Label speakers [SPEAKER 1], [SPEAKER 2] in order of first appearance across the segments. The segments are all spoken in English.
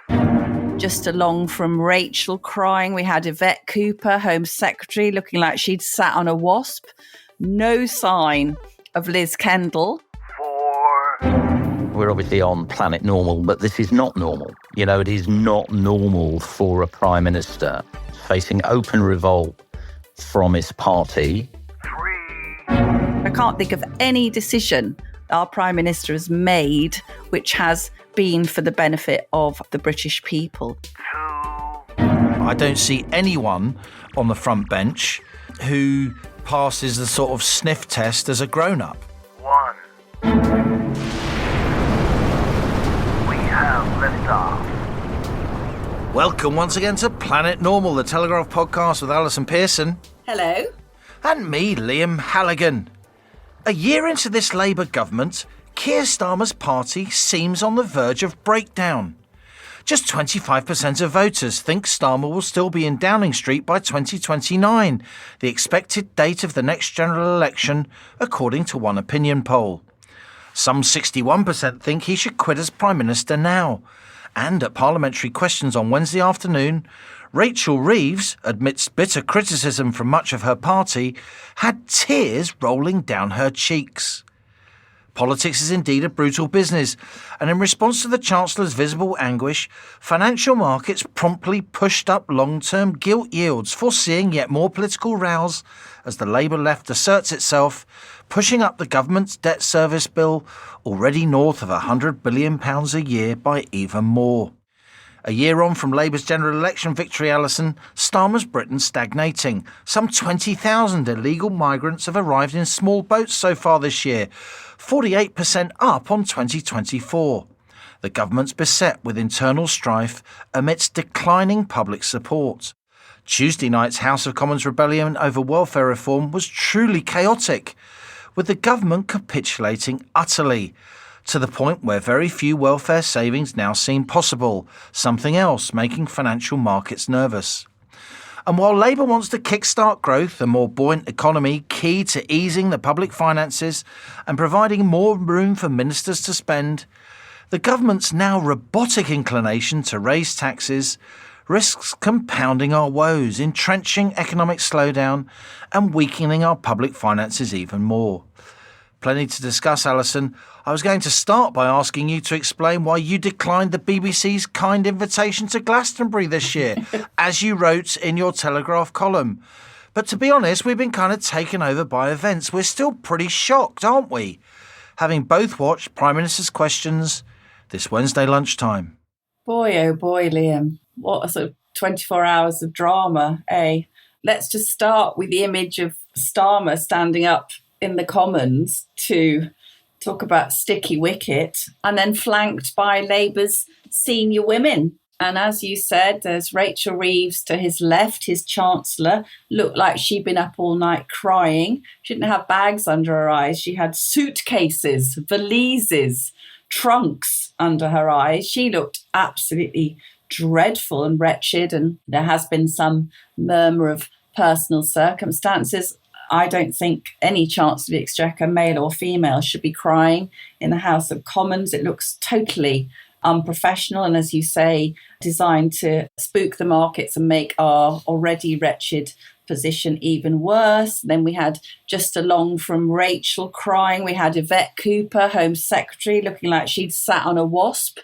[SPEAKER 1] 5.
[SPEAKER 2] Just along from Rachel crying, we had Yvette Cooper, Home Secretary, looking like she'd sat on a wasp. No sign of Liz Kendall.
[SPEAKER 1] 4.
[SPEAKER 3] We're obviously on planet normal, but this is not normal. You know, it is not normal for a Prime Minister facing open revolt from his party.
[SPEAKER 1] 3.
[SPEAKER 2] I can't think of any decision our Prime Minister has made which has been for the benefit of the British people.
[SPEAKER 1] 2.
[SPEAKER 4] I don't see anyone on the front bench who passes the sort of sniff test as a grown-up.
[SPEAKER 1] 1. We have liftoff.
[SPEAKER 4] Welcome once again to Planet Normal, the Telegraph podcast with Allison Pearson.
[SPEAKER 2] Hello.
[SPEAKER 4] And me, Liam Halligan. A year into this Labour government, Keir Starmer's party seems on the verge of breakdown. Just 25% of voters think Starmer will still be in Downing Street by 2029, the expected date of the next general election, according to one opinion poll. Some 61% think he should quit as Prime Minister now. And at Parliamentary questions on Wednesday afternoon, Rachel Reeves, amidst bitter criticism from much of her party, had tears rolling down her cheeks. Politics is indeed a brutal business, and in response to the Chancellor's visible anguish, financial markets promptly pushed up long-term gilt yields, foreseeing yet more political rows as the Labour left asserts itself, pushing up the government's debt service bill, already north of £100 billion a year, by even more. A year on from Labour's general election victory, Allison, Starmer's Britain's stagnating. Some 20,000 illegal migrants have arrived in small boats so far this year, 48% up on 2024. The government's beset with internal strife amidst declining public support. Tuesday night's House of Commons rebellion over welfare reform was truly chaotic, with the government capitulating utterly, to the point where very few welfare savings now seem possible, something else making financial markets nervous. And while Labour wants to kickstart growth, a more buoyant economy key to easing the public finances and providing more room for ministers to spend, the government's now robotic inclination to raise taxes risks compounding our woes, entrenching economic slowdown and weakening our public finances even more. Plenty to discuss, Allison. I was going to start by asking you to explain why you declined the BBC's kind invitation to Glastonbury this year, as you wrote in your Telegraph column. But to be honest, we've been kind of taken over by events. We're still pretty shocked, aren't we? Having both watched Prime Minister's Questions this Wednesday lunchtime.
[SPEAKER 2] Boy, oh boy, Liam. What a sort of 24 hours of drama, eh? Let's just start with the image of Starmer standing up in the Commons to talk about sticky wicket, and then flanked by Labour's senior women. And as you said, there's Rachel Reeves to his left, his Chancellor, looked like she'd been up all night crying. She didn't have bags under her eyes. She had suitcases, valises, trunks under her eyes. She looked absolutely dreadful and wretched, and there has been some murmur of personal circumstances. I don't think any Chancellor of the Exchequer, male or female, should be crying in the House of Commons. It looks totally unprofessional and, as you say, designed to spook the markets and make our already wretched position even worse. Then we had, just along from Rachel crying, we had Yvette Cooper, Home Secretary, looking like she'd sat on a wasp.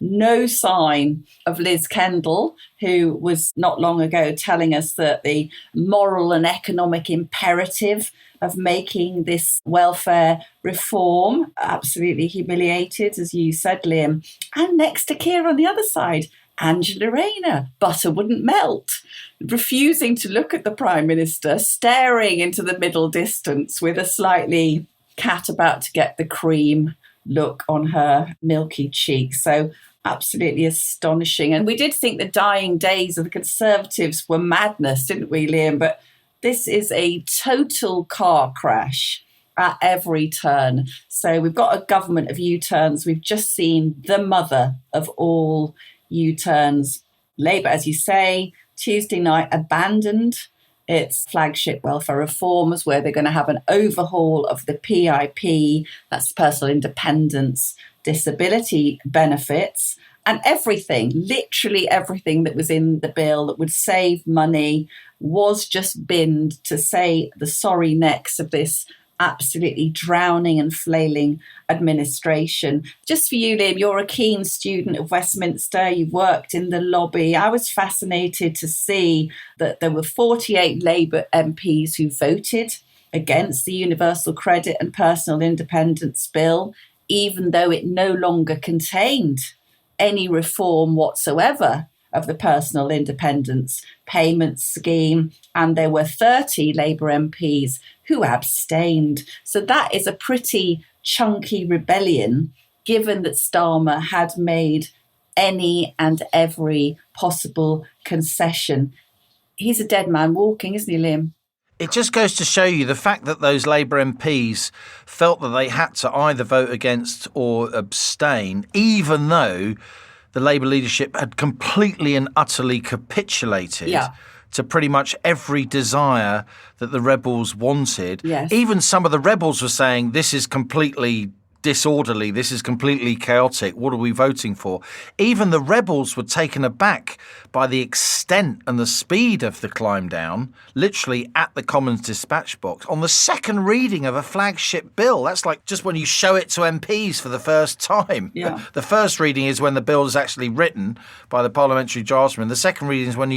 [SPEAKER 2] No sign of Liz Kendall, who was not long ago telling us that the moral and economic imperative of making this welfare reform, absolutely humiliated, as you said, Liam. And next to Keir on the other side, Angela Rayner, butter wouldn't melt, refusing to look at the Prime Minister, staring into the middle distance with a slightly cat about to get the cream look on her milky cheek. So absolutely astonishing. And we did think the dying days of the Conservatives were madness, didn't we, Liam? But this is a total car crash at every turn. So we've got a government of U-turns. We've just seen the mother of all U-turns. Labour, as you say, Tuesday night abandoned its flagship welfare reforms, where they're going to have an overhaul of the PIP, that's personal independence disability benefits, And everything, literally everything that was in the bill that would save money was just binned to say the sorry necks of this absolutely drowning and flailing administration. Just for you, Liam, you're a keen student of Westminster. You've worked in the lobby. I was fascinated to see that there were 48 Labour MPs who voted against the Universal Credit and Personal Independence Bill, even though it no longer contained any reform whatsoever of the personal independence payment scheme. And there were 30 Labour MPs who abstained. So that is a pretty chunky rebellion, given that Starmer had made any and every possible concession. He's a dead man walking, isn't he, Liam?
[SPEAKER 4] It just goes to show you the fact that those Labour MPs felt that they had to either vote against or abstain, even though the Labour leadership had completely and utterly capitulated to pretty much every desire that the rebels wanted.
[SPEAKER 2] Yes.
[SPEAKER 4] Even some of the rebels were saying, this is completely disorderly, this is completely chaotic, what are we voting for? Even the rebels were taken aback by the extent and the speed of the climb down, literally at the Commons dispatch box, on the second reading of a flagship bill. That's like just when you show it to MPs for the first time.
[SPEAKER 2] Yeah.
[SPEAKER 4] The first reading is when the bill is actually written by the Parliamentary draftsman. The second reading is when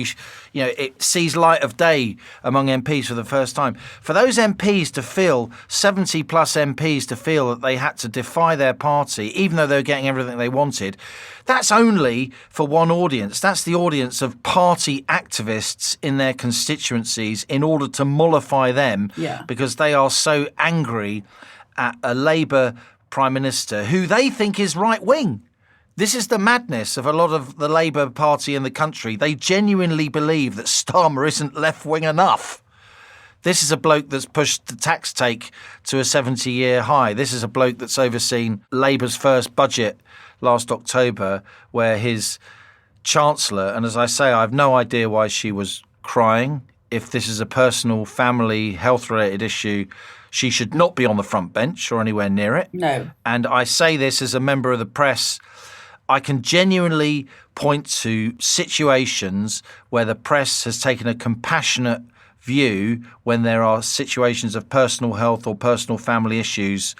[SPEAKER 4] it sees light of day among MPs for the first time. For those MPs to feel, 70 plus MPs to feel that they had to defy their party, even though they were getting everything they wanted, that's only for one audience. That's the audience of party activists in their constituencies in order to mollify them because they are so angry at a Labour Prime Minister who they think is right-wing. This is the madness of a lot of the Labour Party in the country. They genuinely believe that Starmer isn't left-wing enough. This is a bloke that's pushed the tax take to a 70-year high. This is a bloke that's overseen Labour's first budget last October, where his Chancellor, and as I say, I have no idea why she was crying. If this is a personal, family, health-related issue, she should not be on the front bench or anywhere near it.
[SPEAKER 2] No.
[SPEAKER 4] And I say this as a member of the press. I can genuinely point to situations where the press has taken a compassionate view when there are situations of personal health or personal family issues,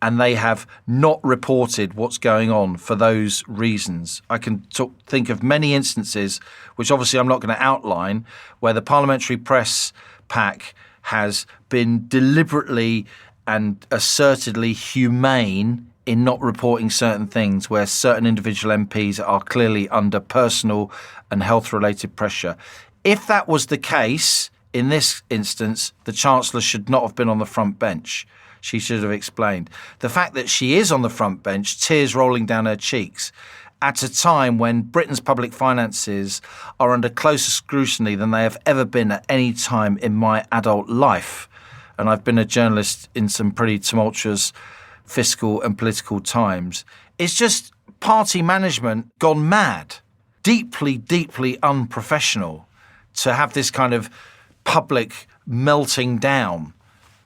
[SPEAKER 4] and they have not reported what's going on for those reasons. I can think of many instances, which obviously I'm not going to outline, where the Parliamentary Press Pack has been deliberately and assertedly humane in not reporting certain things, where certain individual MPs are clearly under personal and health-related pressure. If that was the case, in this instance, the Chancellor should not have been on the front bench. She should have explained. The fact that she is on the front bench, tears rolling down her cheeks, at a time when Britain's public finances are under closer scrutiny than they have ever been at any time in my adult life. And I've been a journalist in some pretty tumultuous fiscal and political times. It's just party management gone mad. Deeply, deeply unprofessional to have this kind of public melting down,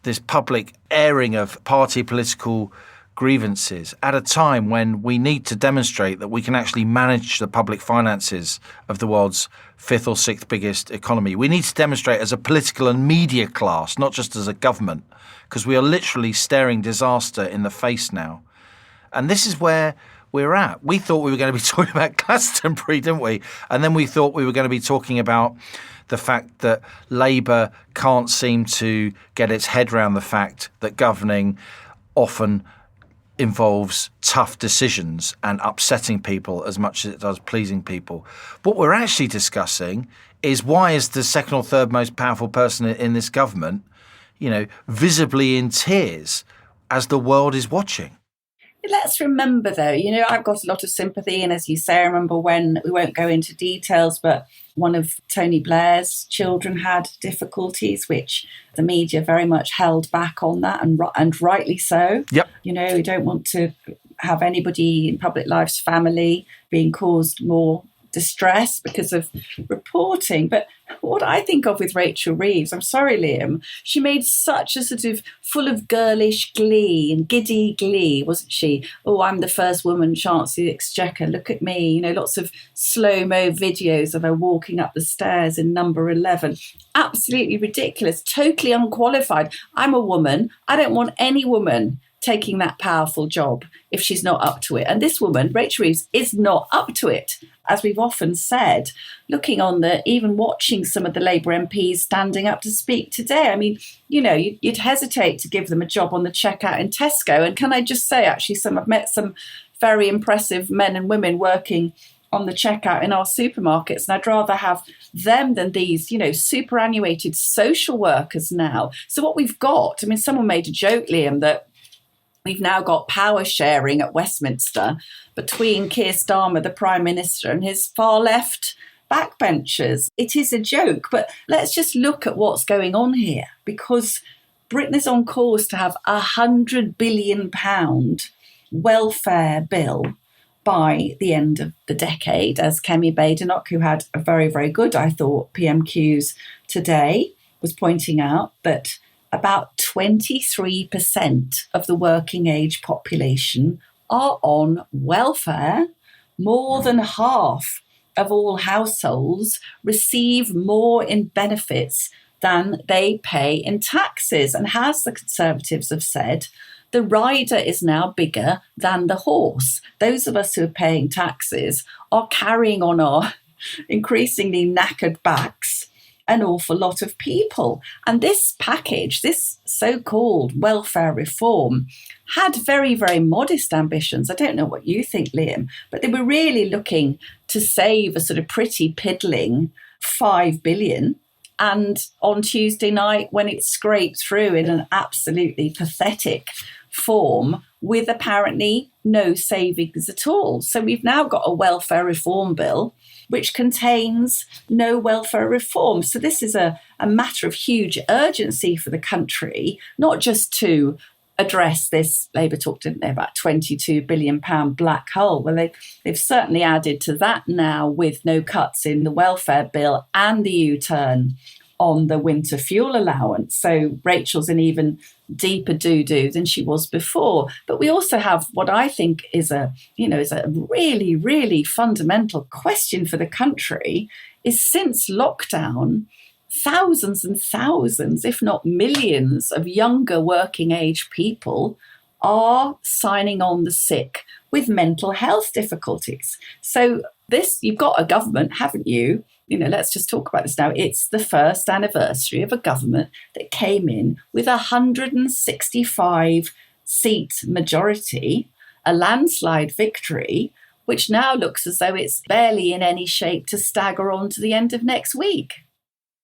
[SPEAKER 4] this public airing of party political grievances at a time when we need to demonstrate that we can actually manage the public finances of the world's fifth or sixth biggest economy. We need to demonstrate as a political and media class, not just as a government, because we are literally staring disaster in the face now. And this is where we're at. We thought we were going to be talking about Glastonbury, didn't we? And then we thought we were going to be talking about the fact that Labour can't seem to get its head around the fact that governing often involves tough decisions and upsetting people as much as it does pleasing people. What we're actually discussing is why is the second or third most powerful person in this government, visibly in tears as the world is watching.
[SPEAKER 2] Let's remember, though, I've got a lot of sympathy. And as you say, I remember when, we won't go into details, but one of Tony Blair's children had difficulties, which the media very much held back on that, and rightly so.
[SPEAKER 4] Yep.
[SPEAKER 2] We don't want to have anybody in public life's family being caused more distress because of reporting. But what I think of with Rachel Reeves, I'm sorry, Liam, she made such a sort of full of girlish glee and giddy glee, wasn't she? Oh, I'm the first woman Chancellor of the Exchequer. Look at me. You know, lots of slow-mo videos of her walking up the stairs in number 11. Absolutely ridiculous, totally unqualified. I'm a woman. I don't want any woman taking that powerful job if she's not up to it. And this woman, Rachel Reeves, is not up to it. As we've often said, looking on even watching some of the Labour MPs standing up to speak today, I mean, you know, you'd hesitate to give them a job on the checkout in Tesco. And can I just say, actually, I've met some very impressive men and women working on the checkout in our supermarkets, and I'd rather have them than these, you know, superannuated social workers now. So what we've got, I mean, someone made a joke, Liam, that we've now got power sharing at Westminster between Keir Starmer, the Prime Minister, and his far left backbenchers. It is a joke, but let's just look at what's going on here, because Britain is on course to have £100 billion welfare bill by the end of the decade, as Kemi Badenoch, who had a very, very good, I thought, PMQs today, was pointing out that about 23% of the working age population are on welfare. More than half of all households receive more in benefits than they pay in taxes. And as the Conservatives have said, the rider is now bigger than the horse. Those of us who are paying taxes are carrying on our increasingly knackered backs an awful lot of people. And this package, this so-called welfare reform, had very, very modest ambitions. I don't know what you think, Liam, but they were really looking to save a sort of pretty piddling £5 billion. And on Tuesday night, when it scraped through in an absolutely pathetic form with apparently no savings at all. So we've now got a welfare reform bill which contains no welfare reform. So this is a matter of huge urgency for the country, not just to address this, Labour talked, didn't they, about £22 billion black hole. Well, they've certainly added to that now with no cuts in the welfare bill and the U-turn on the winter fuel allowance. So Rachel's in even deeper doo-doo than she was before. But we also have what I think is a really, really fundamental question for the country is since lockdown, thousands and thousands, if not millions, of younger working age people are signing on the sick with mental health difficulties. So you've got a government, haven't you? You know, let's just talk about this now. It's the first anniversary of a government that came in with 165 seat majority, a landslide victory, which now looks as though it's barely in any shape to stagger on to the end of next week.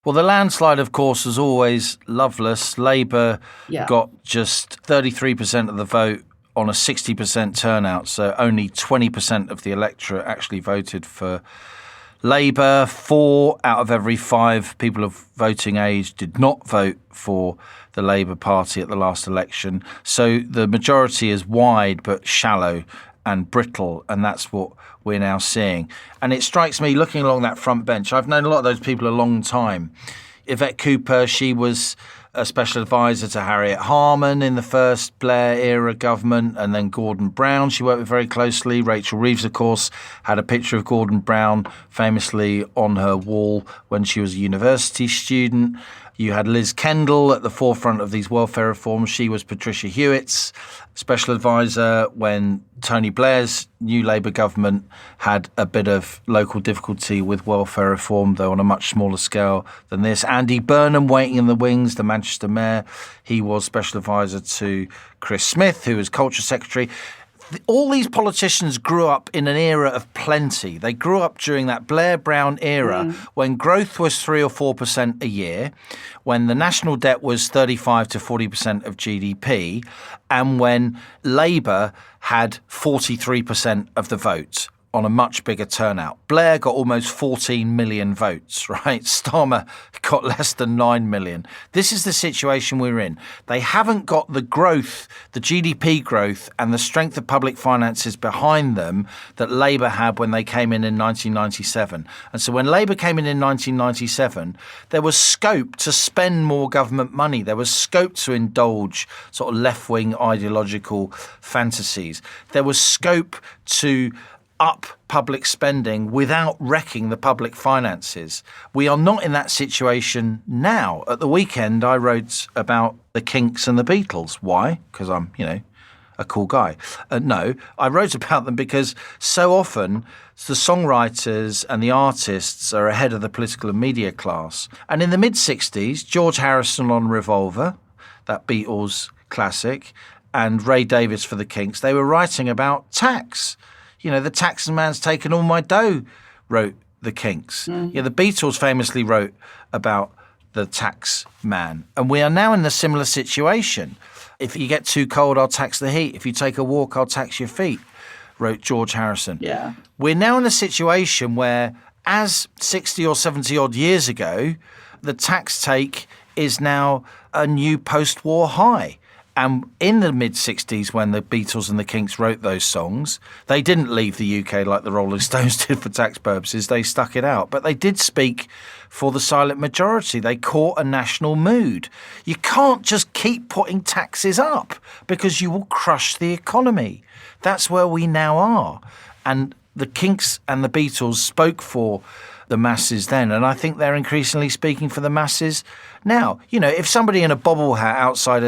[SPEAKER 4] Well, the landslide, of course, was always loveless. Labour got just 33% of the vote on a 60% turnout, so only 20% of the electorate actually voted for Labour. 4 out of every 5 people of voting age did not vote for the Labour Party at the last election. So the majority is wide but shallow and brittle, and that's what we're now seeing. And it strikes me, looking along that front bench, I've known a lot of those people a long time. Yvette Cooper, she was a special advisor to Harriet Harman in the first Blair-era government, and then Gordon Brown she worked with very closely. Rachel Reeves, of course, had a picture of Gordon Brown famously on her wall when she was a university student. You had Liz Kendall at the forefront of these welfare reforms. She was Patricia Hewitt's special advisor when Tony Blair's new Labour government had a bit of local difficulty with welfare reform, though on a much smaller scale than this. Andy Burnham waiting in the wings, the Manchester mayor. He was special advisor to Chris Smith, who was culture secretary. All these politicians grew up in an era of plenty. They grew up during that Blair-Brown era when growth was 3 or 4% a year, when the national debt was 35 to 40% of GDP, and when Labour had 43% of the vote. on a much bigger turnout. Blair got almost 14 million votes, right? Starmer got less than 9 million. This is the situation we're in. They haven't got the growth, the GDP growth and the strength of public finances behind them that Labour had when they came in 1997. And so when Labour came in 1997, there was scope to spend more government money. There was scope to indulge sort of left-wing ideological fantasies. There was scope to up public spending without wrecking the public finances. We are not in that situation now. At the weekend, I wrote about the Kinks and the Beatles. Why? Because I'm, a cool guy. No, I wrote about them because so often the songwriters and the artists are ahead of the political and media class. And in the mid-60s, George Harrison on Revolver, that Beatles classic, and Ray Davies for the Kinks, they were writing about tax. The tax man's taken all my dough, wrote the Kinks. The Beatles famously wrote about the tax man. And we are now in a similar situation. If you get too cold, I'll tax the heat. If you take a walk, I'll tax your feet, wrote George Harrison.
[SPEAKER 2] Yeah.
[SPEAKER 4] We're now in a situation where, as 60 or 70 odd years ago, the tax take is now a new post-war high. And in the mid-60s, when the Beatles and the Kinks wrote those songs, they didn't leave the UK like the Rolling Stones did for tax purposes. They stuck it out. But they did speak for the silent majority. They caught a national mood. You can't just keep putting taxes up because you will crush the economy. That's where we now are. And the Kinks and the Beatles spoke for the masses then, and I think they're increasingly speaking for the masses now. If somebody in a bobble hat outside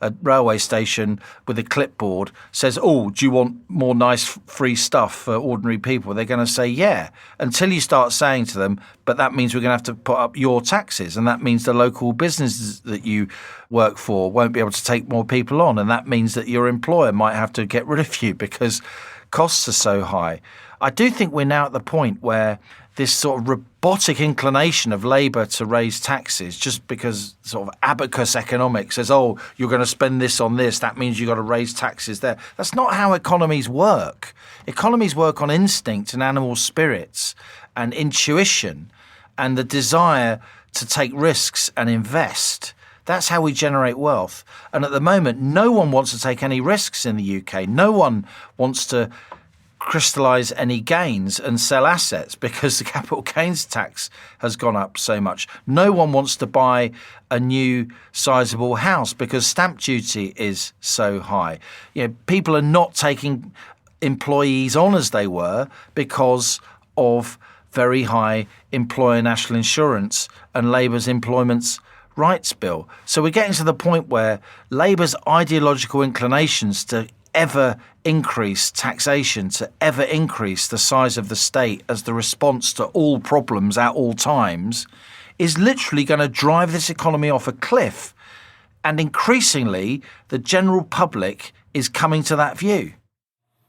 [SPEAKER 4] a railway station with a clipboard says, "Oh, do you want more nice free stuff for ordinary people?" they're going to say, yeah, until you start saying to them, but that means we're going to have to put up your taxes, and that means the local businesses that you work for won't be able to take more people on, and that means that your employer might have to get rid of you because costs are so high. I do think we're now at the point where this sort of robotic inclination of Labour to raise taxes just because sort of abacus economics says, oh, you're going to spend this on this, that means you've got to raise taxes there. That's not how economies work. Economies work on instinct and animal spirits and intuition and the desire to take risks and invest. That's how we generate wealth. And at the moment, no one wants to take any risks in the UK. No one wants to crystallise any gains and sell assets because the capital gains tax has gone up so much. No one wants to buy a new sizable house because stamp duty is so high. People are not taking employees on as they were because of very high employer national insurance and Labour's employment rights bill. So we're getting to the point where Labour's ideological inclinations to ever increase taxation, to ever increase the size of the state as the response to all problems at all times, is literally going to drive this economy off a cliff. And increasingly, the general public is coming to that view.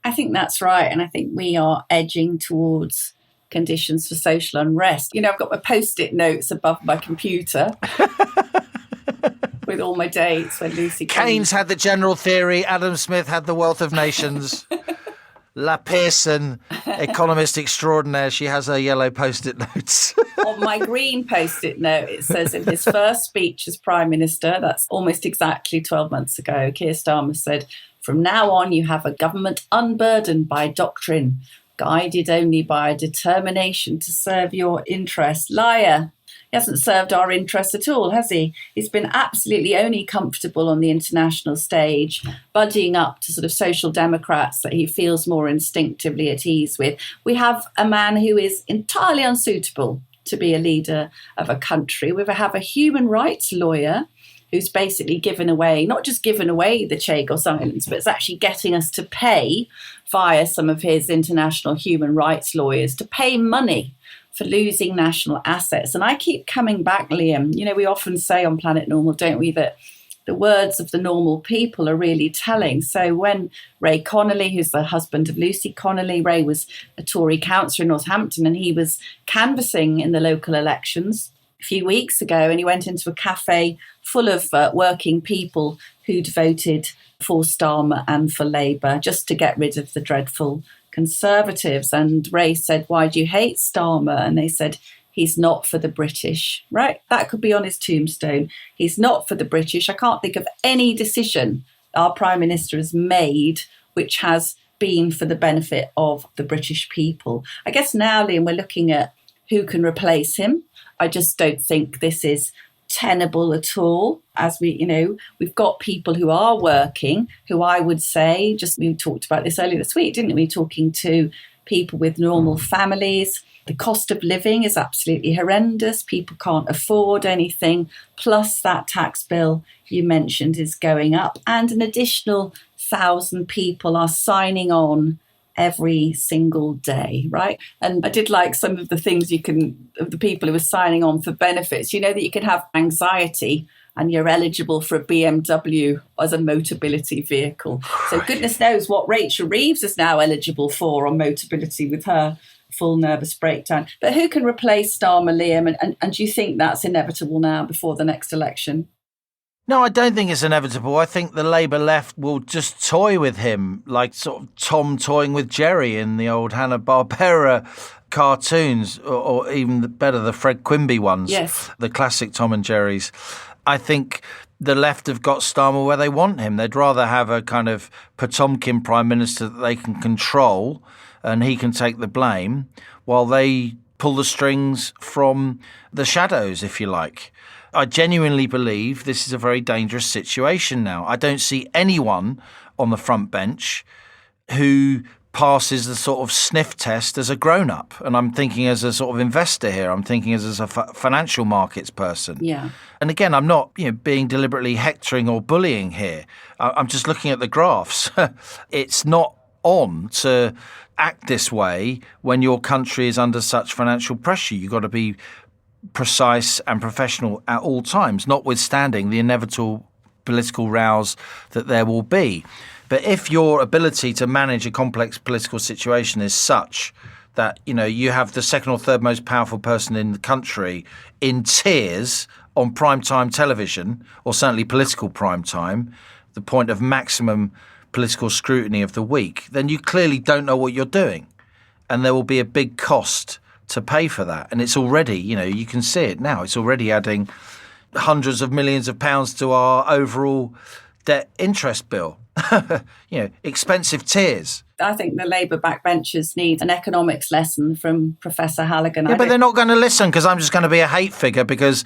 [SPEAKER 2] I think that's right. And I think we are edging towards conditions for social unrest. I've got my Post-it notes above my computer with all my dates when Lucy
[SPEAKER 4] Keynes had the general theory, Adam Smith had the wealth of nations. La Pearson, economist extraordinaire, she has her yellow Post-it notes.
[SPEAKER 2] On my green Post-it note, it says in his first speech as Prime Minister, that's almost exactly 12 months ago, Keir Starmer said, "From now on, you have a government unburdened by doctrine, guided only by a determination to serve your interest." Liar. He hasn't served our interests at all, has he? He's been absolutely only comfortable on the international stage, buddying up to sort of social democrats that he feels more instinctively at ease with. We have a man who is entirely unsuitable to be a leader of a country. We have a human rights lawyer who's basically not just given away the Chagos Islands, but it's actually getting us to pay via some of his international human rights lawyers to pay money for losing national assets. And I keep coming back, Liam. We often say on Planet Normal, don't we, that the words of the normal people are really telling. So when Ray Connolly, who's the husband of Lucy Connolly, Ray was a Tory councillor in Northampton, and he was canvassing in the local elections a few weeks ago, and he went into a cafe full of working people who'd voted for Starmer and for Labour just to get rid of the dreadful Conservatives. And Ray said, why do you hate Starmer? And they said, he's not for the British, right? That could be on his tombstone. He's not for the British. I can't think of any decision our Prime Minister has made which has been for the benefit of the British people. I guess now, Liam, we're looking at who can replace him. I just don't think this is tenable at all. As we've got people who are working, who I would say, we talked about this earlier this week, didn't we? Talking to people with normal families. The cost of living is absolutely horrendous. People can't afford anything. Plus that tax bill you mentioned is going up. And an additional 1,000 people are signing on every single day, right? And I did like some of the things of the people who were signing on for benefits. You know that you can have anxiety and you're eligible for a BMW as a motability vehicle. So goodness knows what Rachel Reeves is now eligible for on motability with her full nervous breakdown. But who can replace Starmer, Liam? And do you think that's inevitable now before the next election?
[SPEAKER 4] No, I don't think it's inevitable. I think the Labour left will just toy with him, like sort of Tom toying with Jerry in the old Hanna-Barbera cartoons, or even better, the Fred Quimby ones,
[SPEAKER 2] yes,
[SPEAKER 4] the classic Tom and Jerry's. I think the left have got Starmer where they want him. They'd rather have a kind of Potemkin Prime Minister that they can control and he can take the blame while they pull the strings from the shadows, if you like. I genuinely believe this is a very dangerous situation now. I don't see anyone on the front bench who passes the sort of sniff test as a grown-up. And I'm thinking as a sort of investor here. I'm thinking as a financial markets person.
[SPEAKER 2] Yeah.
[SPEAKER 4] And again, I'm not being deliberately hectoring or bullying here. I'm just looking at the graphs. It's not on to act this way when your country is under such financial pressure. You've got to be precise and professional at all times, notwithstanding the inevitable political rows that there will be. But if your ability to manage a complex political situation is such that, you have the second or third most powerful person in the country in tears on primetime television, or certainly political primetime, the point of maximum political scrutiny of the week, then you clearly don't know what you're doing. And there will be a big cost to pay for that. And it's already, you can see it now. It's already adding hundreds of millions of pounds to our overall debt interest bill. Expensive tears.
[SPEAKER 2] I think the Labour backbenchers need an economics lesson from Professor Halligan.
[SPEAKER 4] Yeah, but they're not going to listen because I'm just going to be a hate figure because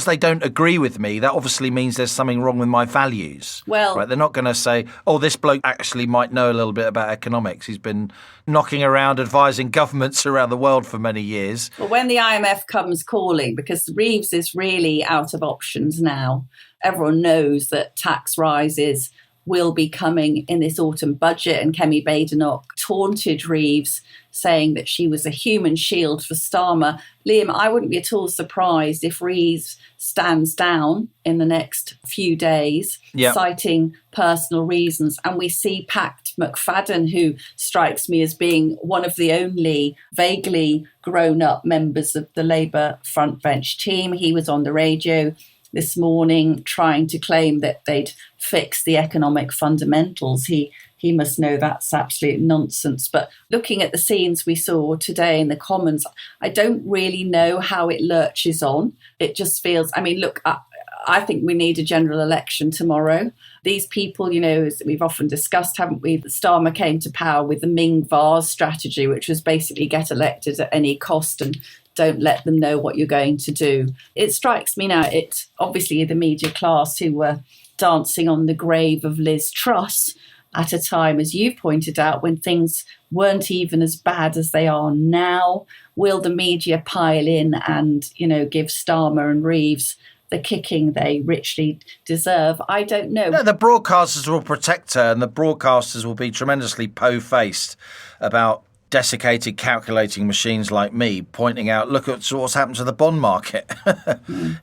[SPEAKER 4] they don't agree with me. That obviously means there's something wrong with my values.
[SPEAKER 2] Well,
[SPEAKER 4] right? They're not going to say, oh, this bloke actually might know a little bit about economics. He's been knocking around advising governments around the world for many years.
[SPEAKER 2] Well, when the IMF comes calling, because Reeves is really out of options now, everyone knows that tax rises will be coming in this autumn budget, and Kemi Badenoch taunted Reeves, saying that she was a human shield for Starmer. Liam, I wouldn't be at all surprised if Reeves stands down in the next few days, citing personal reasons. And we see Pact McFadden, who strikes me as being one of the only vaguely grown-up members of the Labour frontbench team. He was on the radio this morning trying to claim that they'd fix the economic fundamentals. He must know that's absolute nonsense. But looking at the scenes we saw today in the Commons, I don't really know how it lurches on. It just feels, I think we need a general election tomorrow. These people, as we've often discussed, haven't we? Starmer came to power with the Ming vase strategy, which was basically get elected at any cost and don't let them know what you're going to do. It strikes me now, it's obviously the media class who were dancing on the grave of Liz Truss at a time, as you pointed out, when things weren't even as bad as they are now. Will the media pile in and, give Starmer and Reeves the kicking they richly deserve? I don't know.
[SPEAKER 4] No, the broadcasters will protect her, and the broadcasters will be tremendously po-faced about desiccated calculating machines like me pointing out, look at what's happened to the bond market.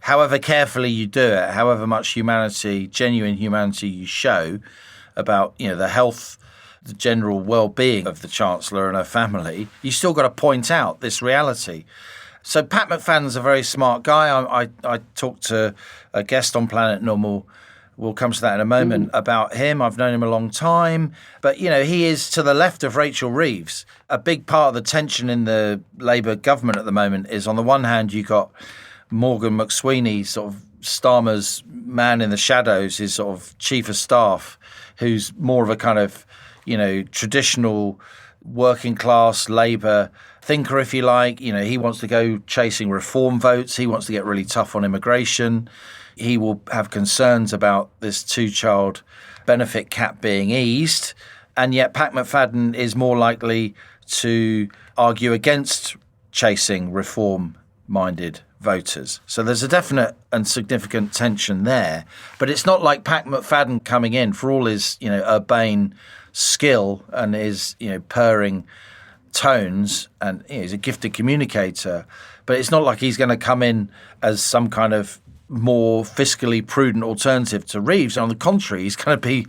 [SPEAKER 4] However carefully you do it, however much humanity, genuine humanity you show about, the health, the general well-being of the Chancellor and her family, you still got to point out this reality. So Pat McFadden's a very smart guy. I talked to a guest on Planet Normal We'll come to that in a moment about him. I've known him a long time. But, you know, he is to the left of Rachel Reeves. A big part of the tension in the Labour government at the moment is, on the one hand, you've got Morgan McSweeney, sort of Starmer's man in the shadows, his sort of chief of staff, who's more of a kind of, you know, traditional working class Labour thinker, if you like. You know, he wants to go chasing reform votes. He wants to get really tough on immigration. He will have concerns about this two-child benefit cap being eased. And yet Pat McFadden is more likely to argue against chasing reform-minded voters. So there's a definite and significant tension there. But it's not like Pat McFadden coming in, for all his, you know, urbane skill and his, you know, purring tones, and, you know, he's a gifted communicator. But it's not like he's going to come in as some kind of more fiscally prudent alternative to Reeves. On the contrary, he's going to be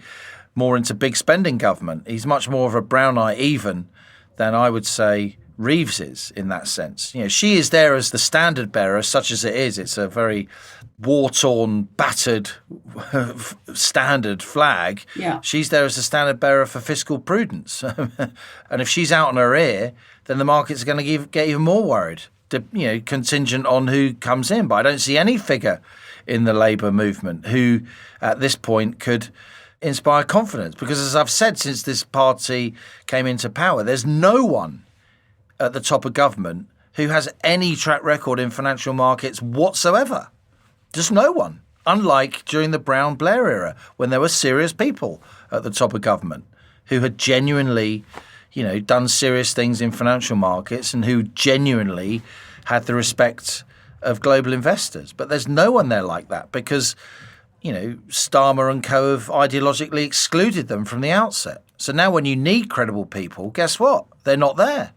[SPEAKER 4] more into big spending government. He's much more of a brown eye even than I would say Reeves is in that sense. You know, she is there as the standard bearer, such as it is. It's a very war-torn, battered standard flag.
[SPEAKER 2] Yeah.
[SPEAKER 4] She's there as the standard bearer for fiscal prudence. And if she's out on her ear, then the markets are going to get even more worried. You know, contingent on who comes in. But I don't see any figure in the Labour movement who, at this point, could inspire confidence. Because, as I've said, since this party came into power, there's no one at the top of government who has any track record in financial markets whatsoever. Just no one. Unlike during the Brown-Blair era, when there were serious people at the top of government who had genuinely, you know, done serious things in financial markets and who genuinely had the respect of global investors. But there's no one there like that because, you know, Starmer and co have ideologically excluded them from the outset. So now when you need credible people, guess what? They're not there.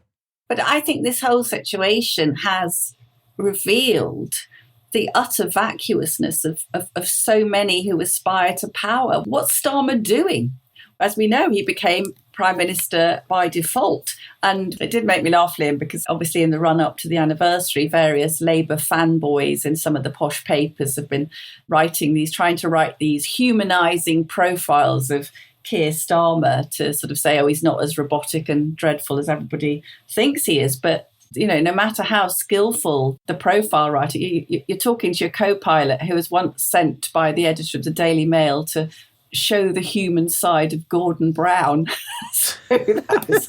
[SPEAKER 2] But I think this whole situation has revealed the utter vacuousness of so many who aspire to power. What's Starmer doing? As we know, he became Prime Minister by default. And it did make me laugh, Liam, because obviously in the run-up to the anniversary, various Labour fanboys in some of the posh papers have been trying to write these humanising profiles of Keir Starmer to sort of say, oh, he's not as robotic and dreadful as everybody thinks he is. But, you know, no matter how skillful the profile writer, you're talking to your co-pilot who was once sent by the editor of the Daily Mail to show the human side of Gordon Brown. So that was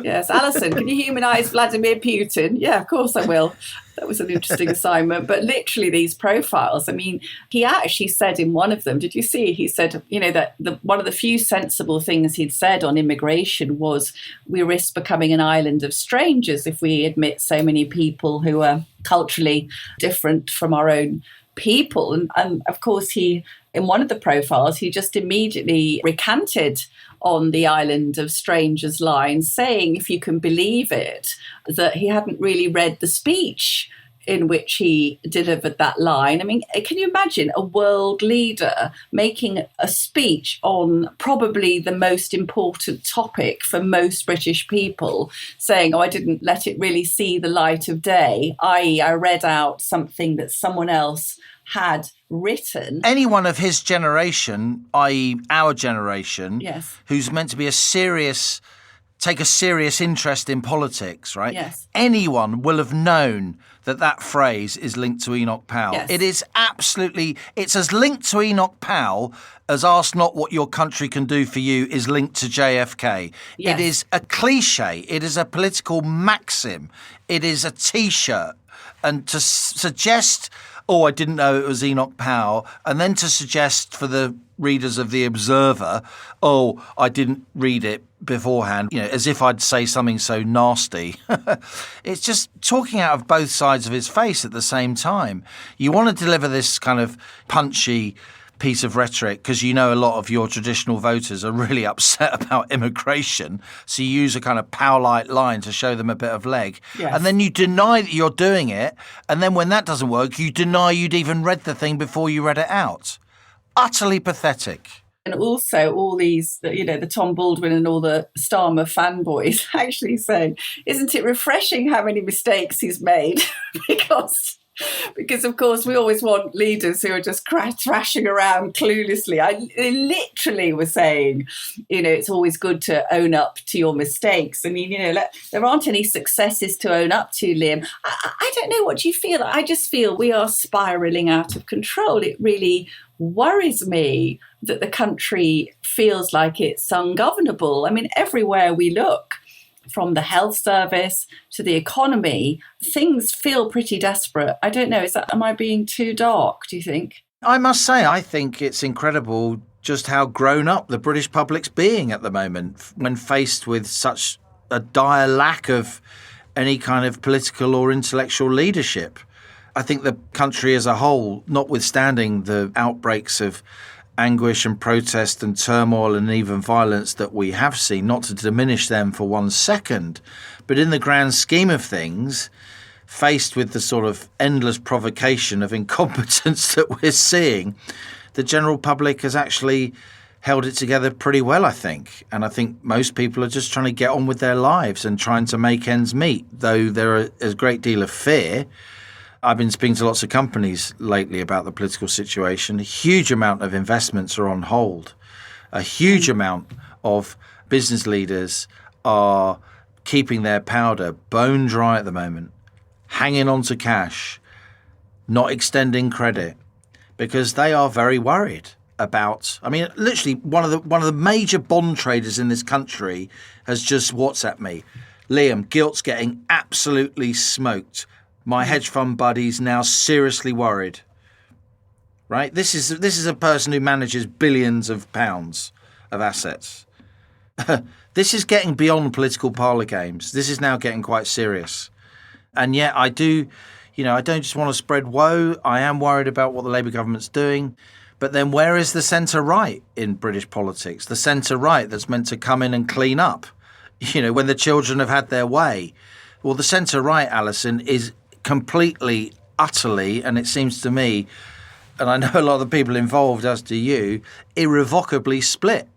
[SPEAKER 2] yes, Allison, can you humanise Vladimir Putin? Yeah, of course I will. That was an interesting assignment. But literally these profiles, I mean, he actually said in one of them, did you see? He said, you know, that one of the few sensible things he'd said on immigration was we risk becoming an island of strangers if we admit so many people who are culturally different from our own people. And of course, he, in one of the profiles, he just immediately recanted on the island of strangers line, saying, if you can believe it, that he hadn't really read the speech in which he delivered that line. I mean, can you imagine a world leader making a speech on probably the most important topic for most British people, saying, oh, I didn't let it really see the light of day, i.e. I read out something that someone else had written.
[SPEAKER 4] Anyone of his generation, i.e. our generation,
[SPEAKER 2] yes,
[SPEAKER 4] who's meant to be take a serious interest in politics, right?
[SPEAKER 2] Yes.
[SPEAKER 4] Anyone will have known that phrase is linked to Enoch Powell.
[SPEAKER 2] Yes.
[SPEAKER 4] It is absolutely, it's as linked to Enoch Powell as ask not what your country can do for you is linked to JFK.
[SPEAKER 2] Yes.
[SPEAKER 4] It is a cliche. It is a political maxim. It is a T-shirt. And to suggest, oh, I didn't know it was Enoch Powell, and then to suggest for the readers of The Observer, oh, I didn't read it beforehand, you know, as if I'd say something so nasty. It's just talking out of both sides of his face at the same time. You want to deliver this kind of punchy piece of rhetoric because you know a lot of your traditional voters are really upset about immigration, so you use a kind of Powellite line to show them a bit of leg.
[SPEAKER 2] Yes.
[SPEAKER 4] And then you deny that you're doing it, and then when that doesn't work, you deny you'd even read the thing before you read it out. Utterly pathetic.
[SPEAKER 2] And also all these, you know, the Tom Baldwin and all the Starmer fanboys actually saying, isn't it refreshing how many mistakes he's made? Because Because, of course, we always want leaders who are just thrashing around cluelessly. I literally was saying, it's always good to own up to your mistakes. I mean, there aren't any successes to own up to, Liam. I don't know, what you feel. I just feel we are spiralling out of control. It really worries me that the country feels like it's ungovernable. I mean, everywhere we look, from the health service to the economy, things feel pretty desperate. I don't know, am I being too dark, do you think?
[SPEAKER 4] I must say, I think it's incredible just how grown up the British public's being at the moment when faced with such a dire lack of any kind of political or intellectual leadership. I think the country as a whole, notwithstanding the outbreaks of anguish and protest and turmoil and even violence that we have seen, not to diminish them for 1 second, but in the grand scheme of things, faced with the sort of endless provocation of incompetence that we're seeing, the general public has actually held it together pretty well, I think. And I think most people are just trying to get on with their lives and trying to make ends meet, though there is a great deal of fear. I've been speaking to lots of companies lately about the political situation. A huge amount of investments are on hold. A huge amount of business leaders are keeping their powder bone dry at the moment, hanging on to cash, not extending credit, because they are very worried about. I mean, literally, one of the major bond traders in this country has just WhatsApped me, Liam, gilt's getting absolutely smoked. My hedge fund buddy's now seriously worried. Right? This is a person who manages billions of pounds of assets. This is getting beyond political parlour games. This is now getting quite serious. And yet I don't just want to spread woe. I am worried about what the Labour government's doing. But then where is the centre-right in British politics? The centre-right that's meant to come in and clean up, when the children have had their way. Well, the centre-right, Allison, is completely, utterly, and it seems to me, and I know a lot of the people involved, as do you, irrevocably split,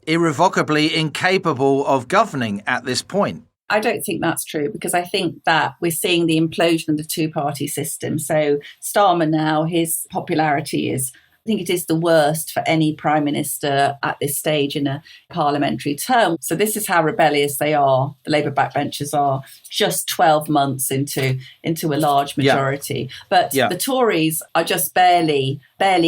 [SPEAKER 4] irrevocably incapable of governing at this point.
[SPEAKER 2] I don't think that's true, because I think that we're seeing the implosion of the two-party system. So Starmer now, his popularity is, I think it is the worst for any Prime Minister at this stage in a parliamentary term. So this is how rebellious they are, the Labour backbenchers are, just 12 months into a large majority. But the Tories are just barely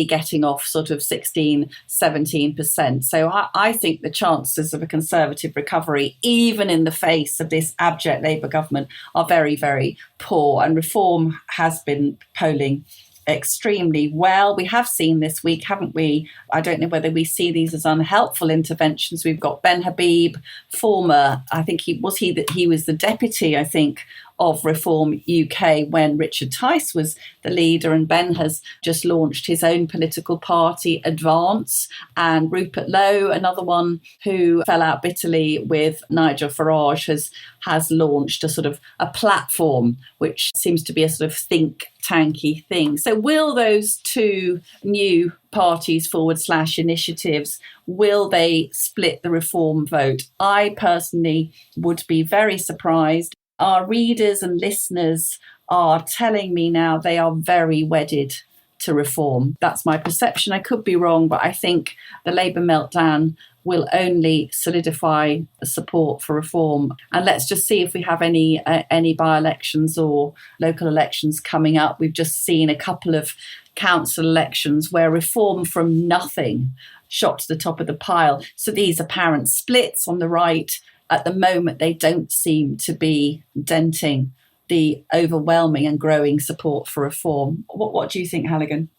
[SPEAKER 2] getting off sort of 16, 17%. So I think the chances of a Conservative recovery, even in the face of this abject Labour government, are very, very poor. And Reform has been polling extremely well. We have seen this week, haven't we? I don't know whether we see these as unhelpful interventions. We've got Ben Habib, former, I think he was the deputy, I think, of Reform UK when Richard Tice was the leader, and Ben has just launched his own political party, Advance, and Rupert Lowe, another one who fell out bitterly with Nigel Farage, has launched a sort of a platform which seems to be a sort of think tanky thing. So will those two new parties / initiatives, will they split the Reform vote? I personally would be very surprised. Our readers and listeners are telling me now they are very wedded to Reform. That's my perception. I could be wrong, but I think the Labour meltdown will only solidify support for Reform. And let's just see if we have any by-elections or local elections coming up. We've just seen a couple of council elections where Reform from nothing shot to the top of the pile. So these apparent splits on the right, at the moment, they don't seem to be denting the overwhelming and growing support for Reform. What do you think, Halligan?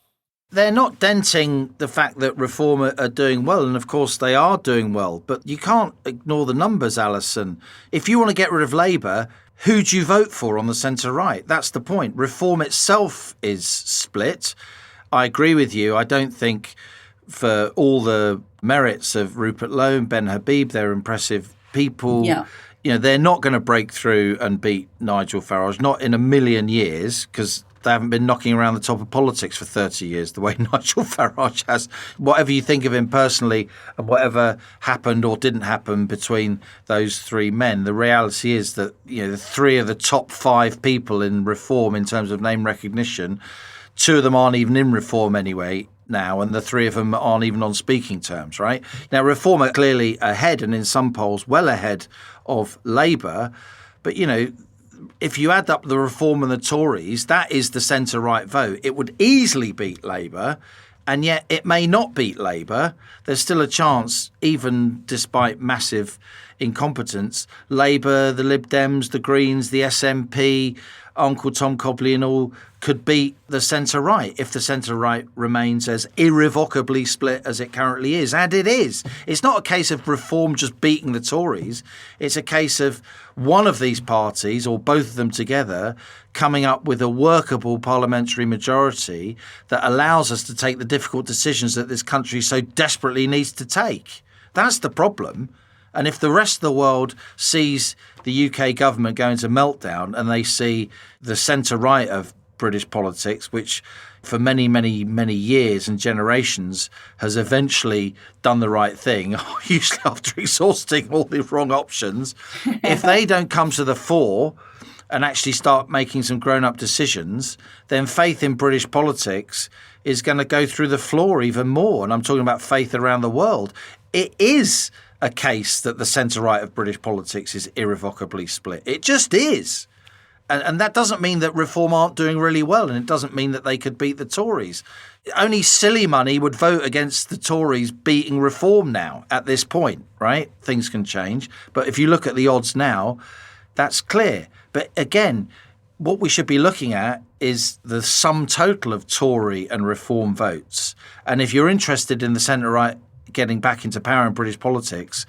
[SPEAKER 4] They're not denting the fact that Reform are doing well, and of course they are doing well, but you can't ignore the numbers, Allison. If you want to get rid of Labour, who do you vote for on the centre-right? That's the point. Reform itself is split. I agree with you. I don't think, for all the merits of Rupert Lowe and Ben Habib, they're impressive people. They're not going to break through and beat Nigel Farage, not in a million years, because they haven't been knocking around the top of politics for 30 years the way Nigel Farage has. Whatever you think of him personally and whatever happened or didn't happen between those three men, the reality is that, the three of the top 5 people in reform in terms of name recognition, 2 of them aren't even in reform anyway now, and the 3 of them aren't even on speaking terms, right? Now, reform are clearly ahead, and in some polls well ahead of Labour, but, if you add up the Reform and the Tories, that is the centre-right vote. It would easily beat Labour, and yet it may not beat Labour. There's still a chance, even despite massive incompetence, Labour, the Lib Dems, the Greens, the SNP, Uncle Tom Cobley and all could beat the centre-right if the centre-right remains as irrevocably split as it currently is. And it is. It's not a case of Reform just beating the Tories. It's a case of one of these parties, or both of them together, coming up with a workable parliamentary majority that allows us to take the difficult decisions that this country so desperately needs to take. That's the problem. And if the rest of the world sees the UK government go into meltdown and they see the centre-right of British politics, which for many, many, many years and generations has eventually done the right thing, usually after exhausting all the wrong options, if they don't come to the fore and actually start making some grown-up decisions, then faith in British politics is going to go through the floor even more. And I'm talking about faith around the world. It is a case that the centre-right of British politics is irrevocably split. It just is. And that doesn't mean that Reform aren't doing really well, and it doesn't mean that they could beat the Tories. Only silly money would vote against the Tories beating Reform now at this point, right? Things can change. But if you look at the odds now, that's clear. But again, what we should be looking at is the sum total of Tory and Reform votes. And if you're interested in the centre-right getting back into power in British politics,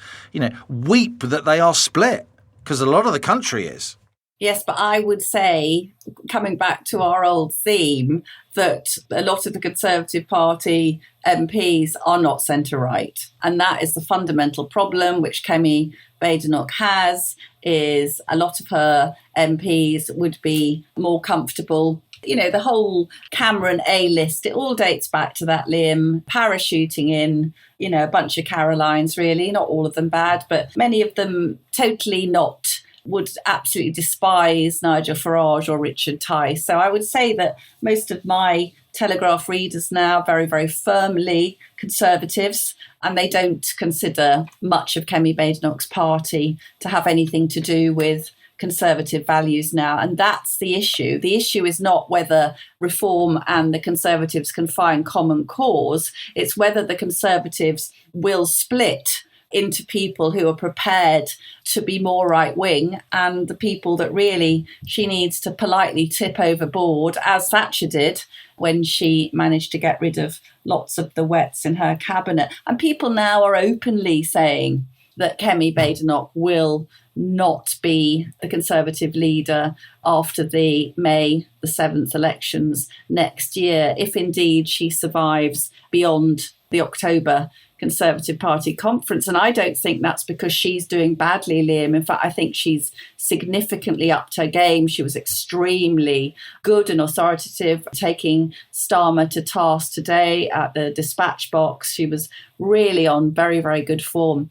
[SPEAKER 4] weep that they are split, because a lot of the country is.
[SPEAKER 2] Yes, but I would say, coming back to our old theme, that a lot of the Conservative Party MPs are not centre-right. And that is the fundamental problem which Kemi Badenoch has, is a lot of her MPs would be more comfortable. The whole Cameron A-list, it all dates back to that, Liam, parachuting in, a bunch of Carolines, really, not all of them bad, but many of them totally not, would absolutely despise Nigel Farage or Richard Tice. So I would say that most of my Telegraph readers now are very, very firmly Conservatives, and they don't consider much of Kemi Badenoch's party to have anything to do with Conservative values now. And that's the issue. The issue is not whether Reform and the Conservatives can find common cause. It's whether the Conservatives will split into people who are prepared to be more right-wing and the people that really she needs to politely tip overboard, as Thatcher did when she managed to get rid of lots of the wets in her cabinet. And people now are openly saying that Kemi Badenoch will not be the Conservative leader after the May the 7th elections next year, if indeed she survives beyond the October Conservative Party conference. And I don't think that's because she's doing badly, Liam. In fact, I think she's significantly upped her game. She was extremely good and authoritative, taking Starmer to task today at the dispatch box. She was really on very, very good form.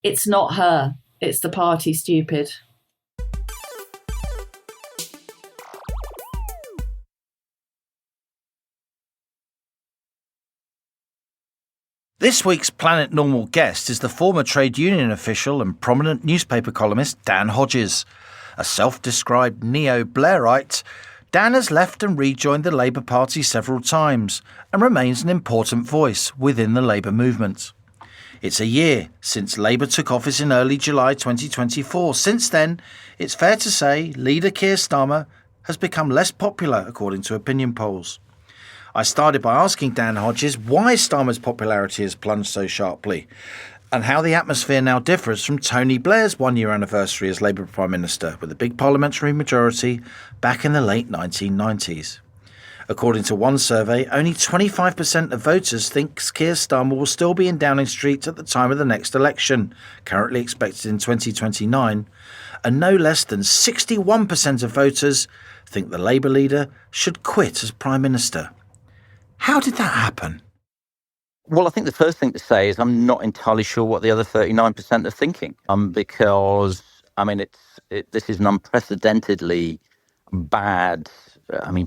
[SPEAKER 2] It's not her. It's the party, stupid.
[SPEAKER 4] This week's Planet Normal guest is the former trade union official and prominent newspaper columnist Dan Hodges. A self-described neo-Blairite, Dan has left and rejoined the Labour Party several times and remains an important voice within the Labour movement. It's a year since Labour took office in early July 2024. Since then, it's fair to say leader Keir Starmer has become less popular, according to opinion polls. I started by asking Dan Hodges why Starmer's popularity has plunged so sharply and how the atmosphere now differs from Tony Blair's one-year anniversary as Labour Prime Minister with a big parliamentary majority back in the late 1990s. According to one survey, only 25% of voters think Keir Starmer will still be in Downing Street at the time of the next election, currently expected in 2029, and no less than 61% of voters think the Labour leader should quit as Prime Minister. How did that happen?
[SPEAKER 3] Well, I think the first thing to say is I'm not entirely sure what the other 39% are thinking, because, I mean, this is an unprecedentedly bad,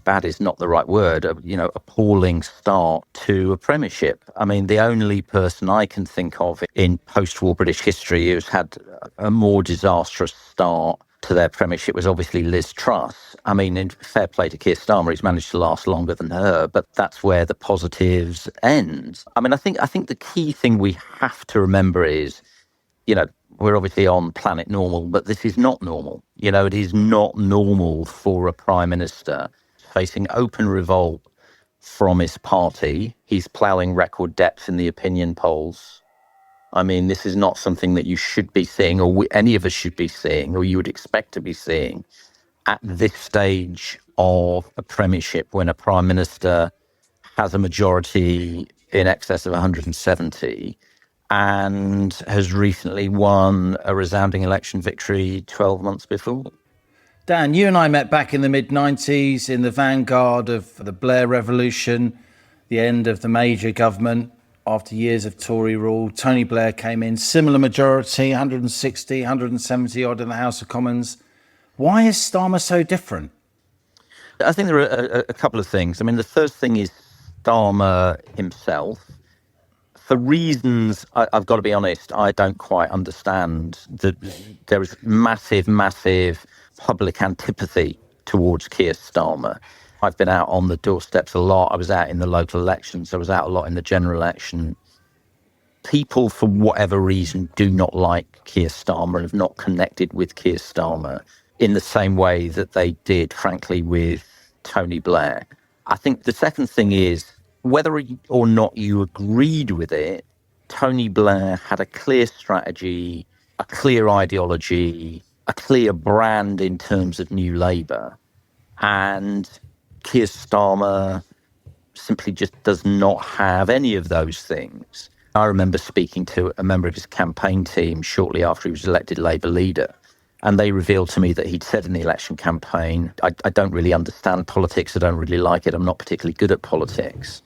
[SPEAKER 3] bad is not the right word, appalling start to a premiership. I mean, the only person I can think of in post-war British history who's had a more disastrous start to their premiership was obviously Liz Truss. I mean, in fair play to Keir Starmer, he's managed to last longer than her, but that's where the positives end. I mean, I think the key thing we have to remember is, we're obviously on planet normal, but this is not normal. It is not normal for a prime minister facing open revolt from his party. He's ploughing record depth in the opinion polls. I mean, this is not something that you should be seeing, or any of us should be seeing, or you would expect to be seeing at this stage of a premiership when a prime minister has a majority in excess of 170 and has recently won a resounding election victory 12 months before.
[SPEAKER 4] Dan, you and I met back in the mid-90s in the vanguard of the Blair revolution, the end of the major government. After years of Tory rule, Tony Blair came in, similar majority, 160, 170 odd in the House of Commons. Why is Starmer so different?
[SPEAKER 3] I think there are a couple of things. I mean, the first thing is Starmer himself. For reasons, I've got to be honest, I don't quite understand. There is massive public antipathy towards Keir Starmer. I've been out on the doorsteps a lot. I was out in the local elections. I was out a lot in the general election. People, for whatever reason, do not like Keir Starmer and have not connected with Keir Starmer in the same way that they did, frankly, with Tony Blair. I think the second thing is, whether or not you agreed with it, Tony Blair had a clear strategy, a clear ideology, a clear brand in terms of New Labour. And Keir Starmer simply just does not have any of those things. I remember speaking to a member of his campaign team shortly after he was elected Labour leader, and they revealed to me that he'd said in the election campaign, I don't really understand politics, I don't really like it, I'm not particularly good at politics.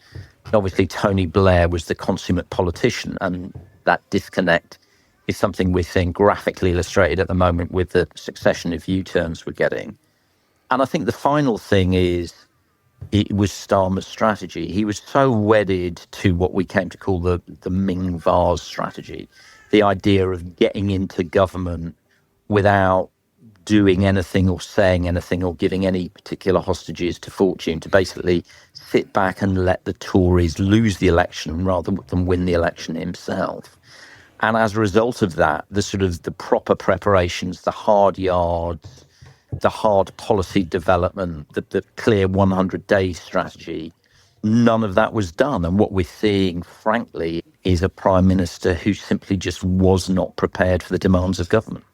[SPEAKER 3] Obviously, Tony Blair was the consummate politician, and that disconnect is something we're seeing graphically illustrated at the moment with the succession of U-turns we're getting. And I think the final thing is, it was Starmer's strategy. He was so wedded to what we came to call the Ming vase strategy, the idea of getting into government without doing anything or saying anything or giving any particular hostages to fortune, to basically sit back and let the Tories lose the election rather than win the election himself. And as a result of that, the proper preparations, the hard yards, the hard policy development, the clear 100-day strategy, none of that was done. And what we're seeing, frankly, is a prime minister who simply just was not prepared for the demands of government.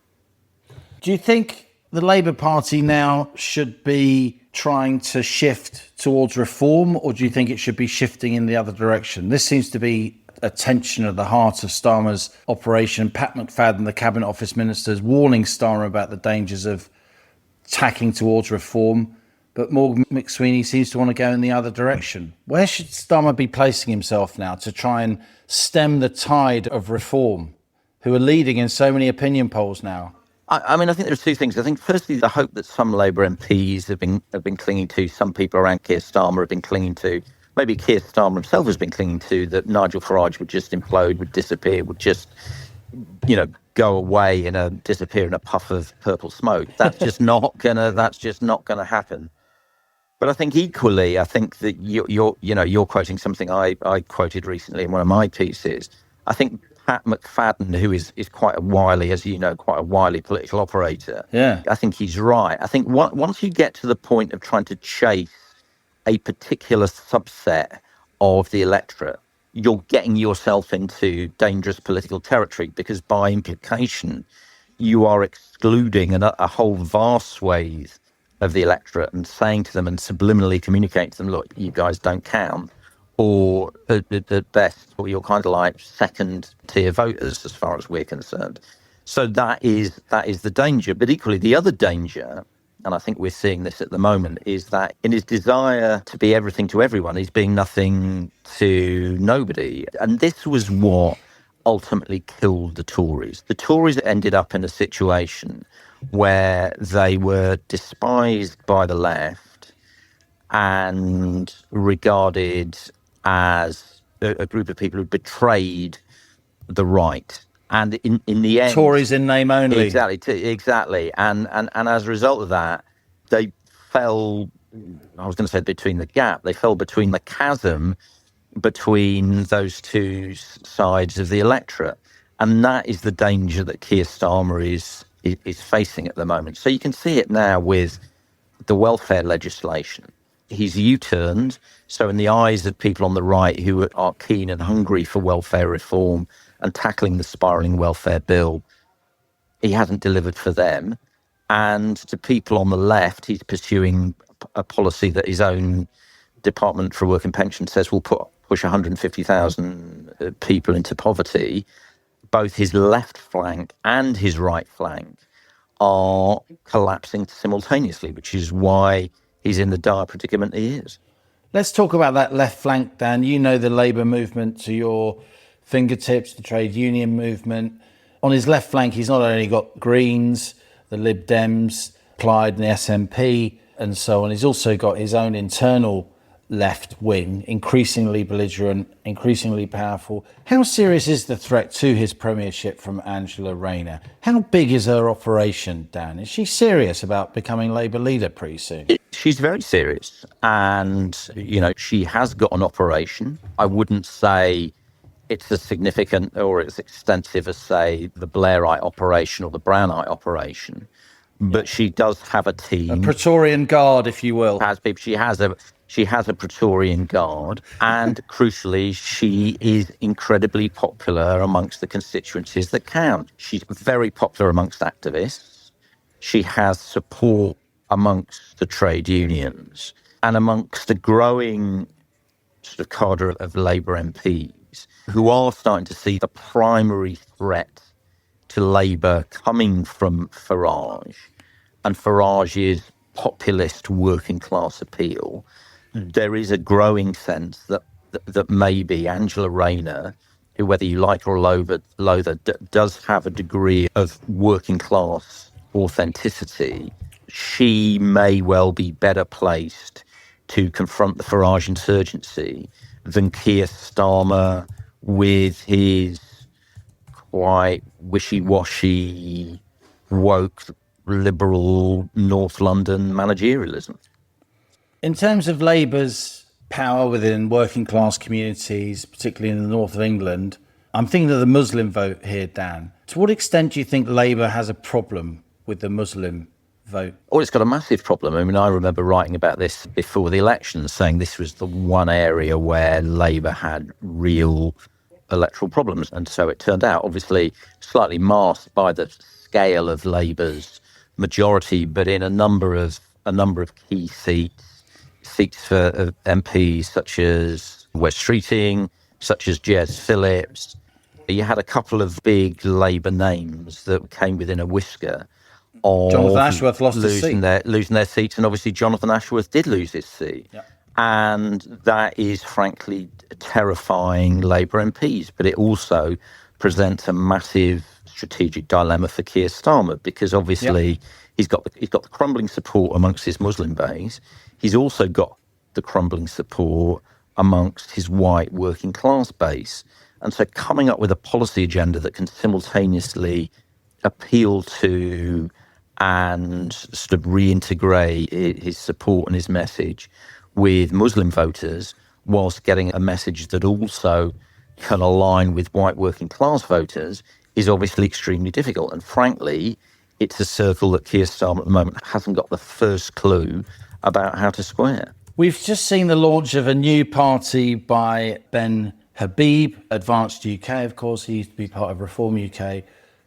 [SPEAKER 4] Do you think the Labour Party now should be trying to shift towards reform, or do you think it should be shifting in the other direction? This seems to be a tension at the heart of Starmer's operation. Pat McFadden, the Cabinet Office Minister, is warning Starmer about the dangers of tacking towards reform, but Morgan McSweeney seems to want to go in the other direction. Where should Starmer be placing himself now to try and stem the tide of reform, who are leading in so many opinion polls now?
[SPEAKER 3] I mean, I think there are two things. I think, firstly, the hope that some Labour MPs have been clinging to, some people around Keir Starmer have been clinging to, maybe Keir Starmer himself has been clinging to, that Nigel Farage would just implode, would disappear, would just, go away disappear in a puff of purple smoke. That's just not gonna happen. But I think equally, that you're quoting something I quoted recently in one of my pieces. I think Pat McFadden, who is quite a wily, as you know, quite a wily political operator.
[SPEAKER 4] Yeah.
[SPEAKER 3] I think he's right. I think once you get to the point of trying to chase a particular subset of the electorate, you're getting yourself into dangerous political territory, because by implication, you are excluding a whole vast swathe of the electorate and saying to them and subliminally communicating to them, look, you guys don't count, or at best, or you're kind of like second tier voters as far as we're concerned. So that is the danger. But equally, the other danger, and I think we're seeing this at the moment, is that in his desire to be everything to everyone, he's being nothing to nobody. And this was what ultimately killed the Tories. The Tories ended up in a situation where they were despised by the left and regarded as a group of people who betrayed the right. And in the end,
[SPEAKER 4] Tories in name only.
[SPEAKER 3] Exactly. And as a result of that, they fell, I was going to say between the gap, they fell between the chasm between those two sides of the electorate. And that is the danger that Keir Starmer is facing at the moment. So you can see it now with the welfare legislation. He's U-turned. So in the eyes of people on the right who are keen and hungry for welfare reform and tackling the spiralling welfare bill, he hasn't delivered for them. And to people on the left, he's pursuing a policy that his own Department for Work and Pension says will push 150,000 people into poverty. Both his left flank and his right flank are collapsing simultaneously, which is why he's in the dire predicament he is.
[SPEAKER 4] Let's talk about that left flank, Dan. You know the Labour movement to your fingertips, the trade union movement. On his left flank, he's not only got Greens, the Lib Dems, Plaid and the SNP and so on. He's also got his own internal left wing, increasingly belligerent, increasingly powerful. How serious is the threat to his premiership from Angela Rayner? How big is her operation, Dan? Is she serious about becoming Labour leader pretty soon?
[SPEAKER 3] She's very serious. And, she has got an operation. I wouldn't say it's as significant or as extensive as, say, the Blairite operation or the Brownite operation. But she does have a team.
[SPEAKER 4] A Praetorian Guard, if you will.
[SPEAKER 3] She has a Praetorian Guard, and crucially, she is incredibly popular amongst the constituencies that count. She's very popular amongst activists. She has support amongst the trade unions and amongst a growing sort of cadre of Labour MPs who are starting to see the primary threat to Labour coming from Farage and Farage's populist working class appeal. There is a growing sense that maybe Angela Rayner, who, whether you like her or loathe her, does have a degree of working class authenticity. She may well be better placed to confront the Farage insurgency than Keir Starmer with his quite wishy-washy, woke, liberal North London managerialism.
[SPEAKER 4] In terms of Labour's power within working class communities, particularly in the north of England, I'm thinking of the Muslim vote here, Dan. To what extent do you think Labour has a problem with the Muslim vote?
[SPEAKER 3] Oh, it's got a massive problem. I mean, I remember writing about this before the election, saying this was the one area where Labour had real electoral problems. And so it turned out, obviously, slightly masked by the scale of Labour's majority, but in a number of key seats for MPs such as West Streeting, such as Jez Phillips. You had a couple of big Labour names that came within a whisker of
[SPEAKER 4] Jonathan Ashworth lost his seat.
[SPEAKER 3] losing their seats, and obviously Jonathan Ashworth did lose his seat.
[SPEAKER 4] Yep.
[SPEAKER 3] And that is frankly terrifying Labour MPs, but it also presents a massive strategic dilemma for Keir Starmer, because obviously he's got the crumbling support amongst his Muslim base. He's also got the crumbling support amongst his white working class base. And so coming up with a policy agenda that can simultaneously appeal to and sort of reintegrate his support and his message with Muslim voters, whilst getting a message that also can align with white working class voters, is obviously extremely difficult. And frankly, it's a circle that Keir Starmer at the moment hasn't got the first clue about how to square.
[SPEAKER 4] We've just seen the launch of a new party by Ben Habib, Advanced UK, of course. He used to be part of Reform UK.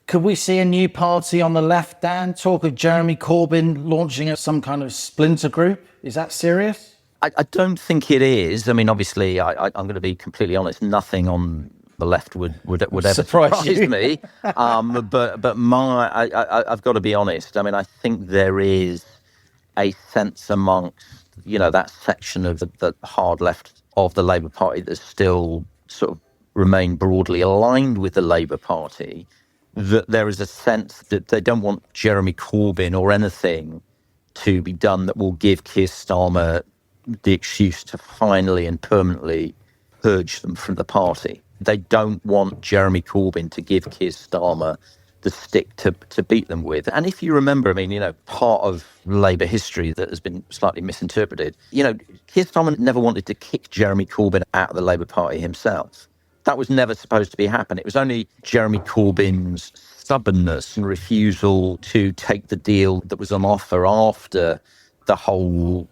[SPEAKER 5] Could we see a new party on the left, Dan? Talk of Jeremy Corbyn launching some kind of splinter group? Is that serious?
[SPEAKER 3] I don't think it is. I mean, obviously, I'm going to be completely honest. Nothing on the left would ever surprise me. But I've got to be honest. I mean, I think there is a sense amongst that section of the hard left of the Labour Party that still sort of remain broadly aligned with the Labour Party, that there is a sense that they don't want Jeremy Corbyn or anything to be done that will give Keir Starmer the excuse to finally and permanently purge them from the party. They don't want Jeremy Corbyn to give Keir Starmer the stick to beat them with. And if you remember, I mean, part of Labour history that has been slightly misinterpreted, Keir Starmer never wanted to kick Jeremy Corbyn out of the Labour Party himself. That was never supposed to be happening. It was only Jeremy Corbyn's stubbornness and refusal to take the deal that was on offer after the whole,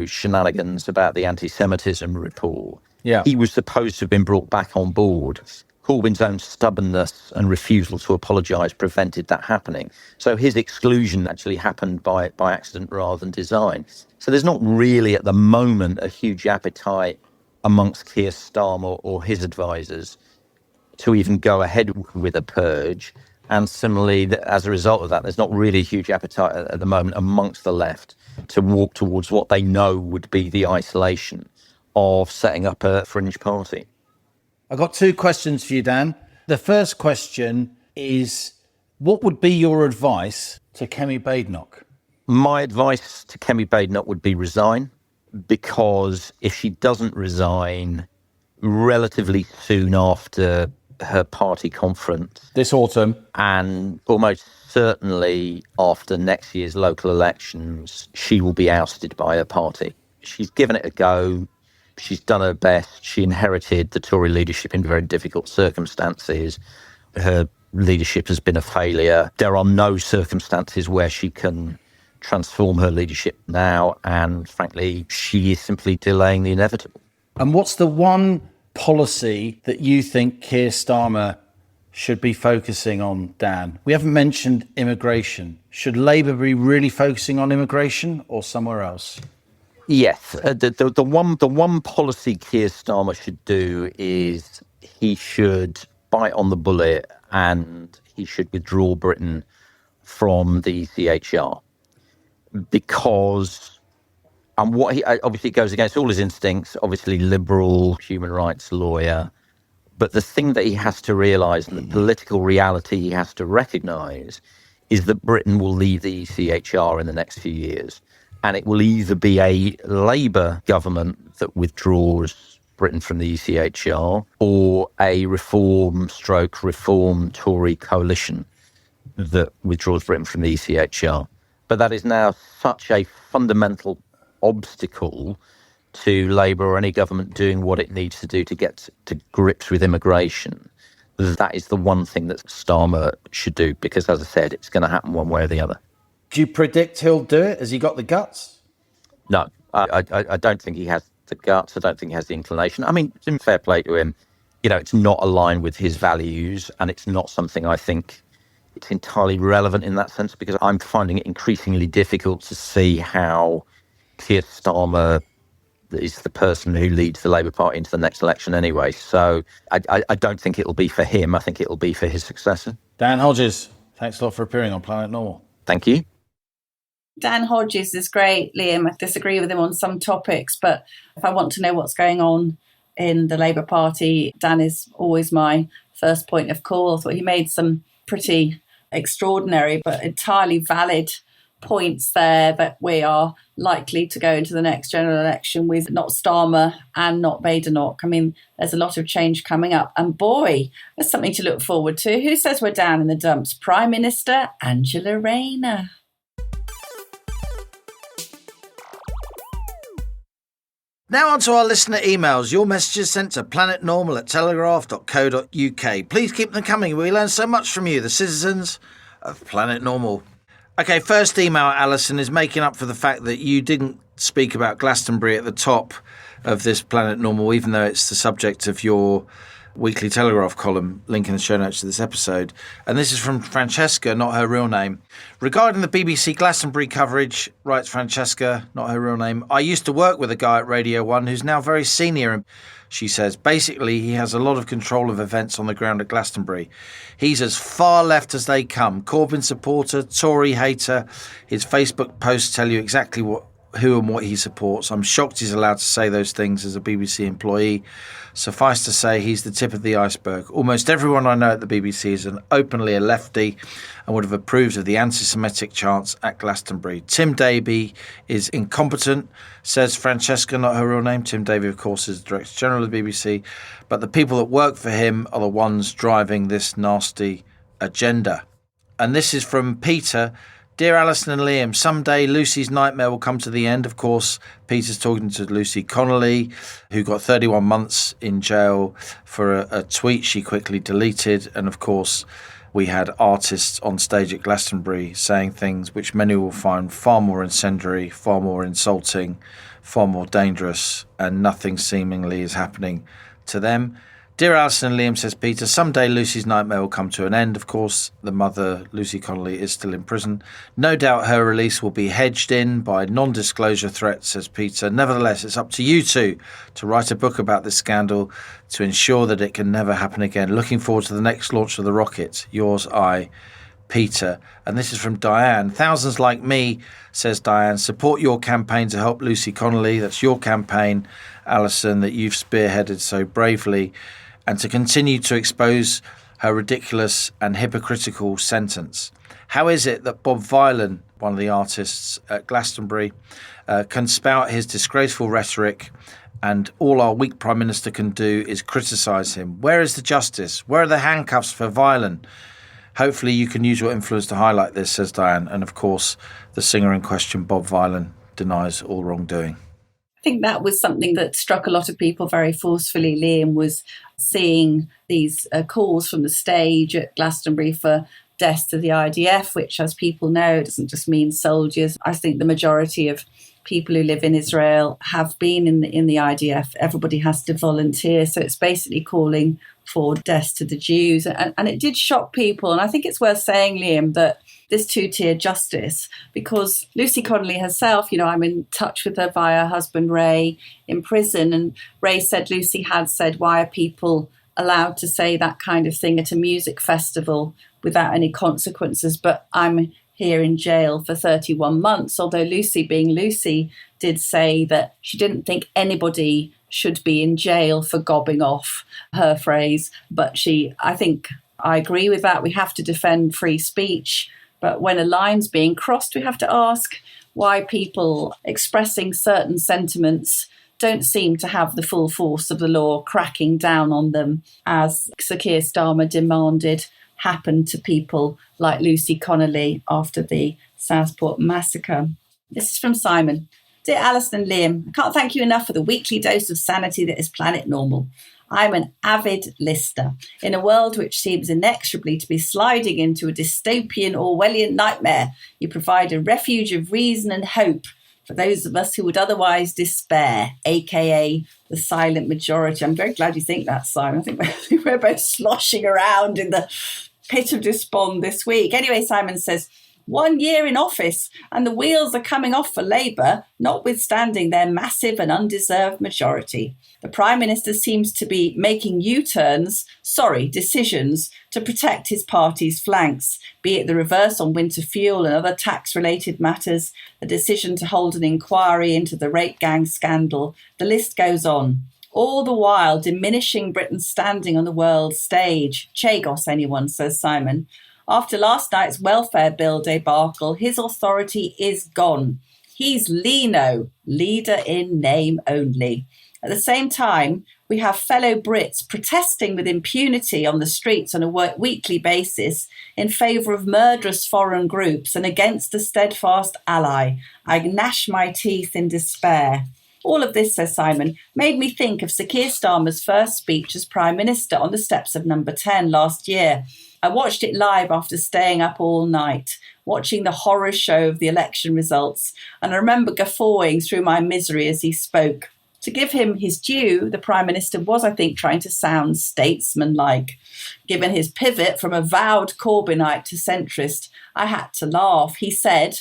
[SPEAKER 3] shenanigans about the anti-Semitism report.
[SPEAKER 5] Yeah.
[SPEAKER 3] He was supposed to have been brought back on board. Corbyn's own stubbornness and refusal to apologise prevented that happening. So his exclusion actually happened by accident rather than design. So there's not really at the moment a huge appetite amongst Keir Starmer or his advisors to even go ahead with a purge. And similarly, as a result of that, there's not really a huge appetite at the moment amongst the left to walk towards what they know would be the isolation of setting up a fringe party.
[SPEAKER 5] I've got two questions for you, Dan. The first question is, what would be your advice to Kemi Badenoch?
[SPEAKER 3] My advice to Kemi Badenoch would be resign, because if she doesn't resign relatively soon after her party conference
[SPEAKER 5] this autumn,
[SPEAKER 3] and almost certainly after next year's local elections, she will be ousted by her party. She's given it a go. She's done her best. She inherited the Tory leadership in very difficult circumstances. Her leadership has been a failure. There are no circumstances where she can transform her leadership now, and frankly, she is simply delaying the inevitable.
[SPEAKER 5] And what's the one policy that you think Keir Starmer should be focusing on, Dan? We haven't mentioned immigration. Should Labour be really focusing on immigration or somewhere else?
[SPEAKER 3] Yes, the one policy Keir Starmer should do is he should bite on the bullet and he should withdraw Britain from the ECHR, because what he obviously goes against all his instincts, obviously liberal, human rights lawyer. But the thing that he has to realise, and the political reality he has to recognise, is that Britain will leave the ECHR in the next few years. And it will either be a Labour government that withdraws Britain from the ECHR, or a reform Tory coalition that withdraws Britain from the ECHR. But that is now such a fundamental obstacle to Labour or any government doing what it needs to do to get to grips with immigration. That is the one thing that Starmer should do, because, as I said, it's going to happen one way or the other.
[SPEAKER 5] Do you predict he'll do it? Has he got the guts?
[SPEAKER 3] No, I don't think he has the guts. I don't think he has the inclination. I mean, in fair play to him, it's not aligned with his values, and it's not something I think it's entirely relevant in that sense, because I'm finding it increasingly difficult to see how Keir Starmer is the person who leads the Labour Party into the next election anyway. So I don't think it'll be for him. I think it'll be for his successor.
[SPEAKER 5] Dan Hodges, thanks a lot for appearing on Planet Normal.
[SPEAKER 3] Thank you.
[SPEAKER 2] Dan Hodges is great, Liam. I disagree with him on some topics, but if I want to know what's going on in the Labour Party, Dan is always my first point of call. I thought he made some pretty extraordinary but entirely valid points there, that we are likely to go into the next general election with not Starmer and not Badenoch. I mean, there's a lot of change coming up. And boy, there's something to look forward to. Who says we're down in the dumps? Prime Minister Angela Rayner.
[SPEAKER 4] Now on to our listener emails. Your messages sent to planetnormal@telegraph.co.uk. Please keep them coming. We learn so much from you, the citizens of Planet Normal. Okay, first email, Allison, is making up for the fact that you didn't speak about Glastonbury at the top of this Planet Normal, even though it's the subject of your Weekly Telegraph column, link in the show notes to this episode. And this is from Francesca, not her real name. Regarding the BBC Glastonbury coverage, writes Francesca, not her real name, I used to work with a guy at Radio 1 who's now very senior. She says, basically, he has a lot of control of events on the ground at Glastonbury. He's as far left as they come. Corbyn supporter, Tory hater. His Facebook posts tell you exactly who and what he supports. I'm shocked he's allowed to say those things as a BBC employee. Suffice to say, he's the tip of the iceberg. Almost everyone I know at the BBC is openly a lefty and would have approved of the anti-Semitic chants at Glastonbury. Tim Davie is incompetent, says Francesca, not her real name. Tim Davie, of course, is the Director General of the BBC. But the people that work for him are the ones driving this nasty agenda. And this is from Peter. Dear Allison and Liam, someday Lucy's nightmare will come to the end. Of course, Peter's talking to Lucy Connolly, who got 31 months in jail for a tweet she quickly deleted. And of course, we had artists on stage at Glastonbury saying things which many will find far more incendiary, far more insulting, far more dangerous, and nothing seemingly is happening to them. Dear Allison and Liam, says Peter, someday Lucy's nightmare will come to an end. Of course, the mother, Lucy Connolly, is still in prison. No doubt her release will be hedged in by non-disclosure threats, says Peter. Nevertheless, it's up to you two to write a book about this scandal to ensure that it can never happen again. Looking forward to the next launch of the rocket. Yours, I, Peter. And this is from Diane. Thousands like me, says Diane, support your campaign to help Lucy Connolly. That's your campaign, Alison, that you've spearheaded so bravely, and to continue to expose her ridiculous and hypocritical sentence. How is it that Bob Vylan, one of the artists at Glastonbury, can spout his disgraceful rhetoric and all our weak Prime Minister can do is criticise him? Where is the justice? Where are the handcuffs for Vylan? Hopefully you can use your influence to highlight this, says Diane. And of course, the singer in question, Bob Vylan, denies all wrongdoing.
[SPEAKER 2] I think that was something that struck a lot of people very forcefully, Liam, was seeing these calls from the stage at Glastonbury for deaths to the IDF, which, as people know, doesn't just mean soldiers. I think the majority of people who live in Israel have been in the IDF. Everybody has to volunteer. So it's basically calling for deaths to the Jews. And it did shock people. And I think it's worth saying, Liam, that this two-tier justice, because Lucy Connolly herself, I'm in touch with her via her husband Ray in prison, and Ray said Lucy had said, why are people allowed to say that kind of thing at a music festival without any consequences, but I'm here in jail for 31 months, although Lucy, being Lucy, did say that she didn't think anybody should be in jail for gobbing off, her phrase, but I think I agree with that. We have to defend free speech. But when a line's being crossed, we have to ask why people expressing certain sentiments don't seem to have the full force of the law cracking down on them, as Sir Keir Starmer demanded happened to people like Lucy Connolly after the Southport massacre. This is from Simon. Dear Alison and Liam, I can't thank you enough for the weekly dose of sanity that is Planet Normal. I'm an avid listener. In a world which seems inexorably to be sliding into a dystopian Orwellian nightmare, you provide a refuge of reason and hope for those of us who would otherwise despair, aka the silent majority. I'm very glad you think that, Simon. I think we're both sloshing around in the pit of despond this week. Anyway, Simon says, 1 year in office and the wheels are coming off for Labour, notwithstanding their massive and undeserved majority. The Prime Minister seems to be making decisions to protect his party's flanks, be it the reverse on winter fuel and other tax-related matters, the decision to hold an inquiry into the rape gang scandal. The list goes on. All the while diminishing Britain's standing on the world stage. Chagos, anyone, says Simon. After last night's welfare bill debacle, his authority is gone. He's Lino, leader in name only. At the same time, we have fellow Brits protesting with impunity on the streets on a weekly basis in favour of murderous foreign groups and against a steadfast ally. I gnash my teeth in despair. All of this, says Simon, made me think of Sir Keir Starmer's first speech as Prime Minister on the steps of Number 10 last year. I watched it live after staying up all night, watching the horror show of the election results, and I remember guffawing through my misery as he spoke. To give him his due, the Prime Minister was, I think, trying to sound statesmanlike. Given his pivot from avowed Corbynite to centrist, I had to laugh. He said,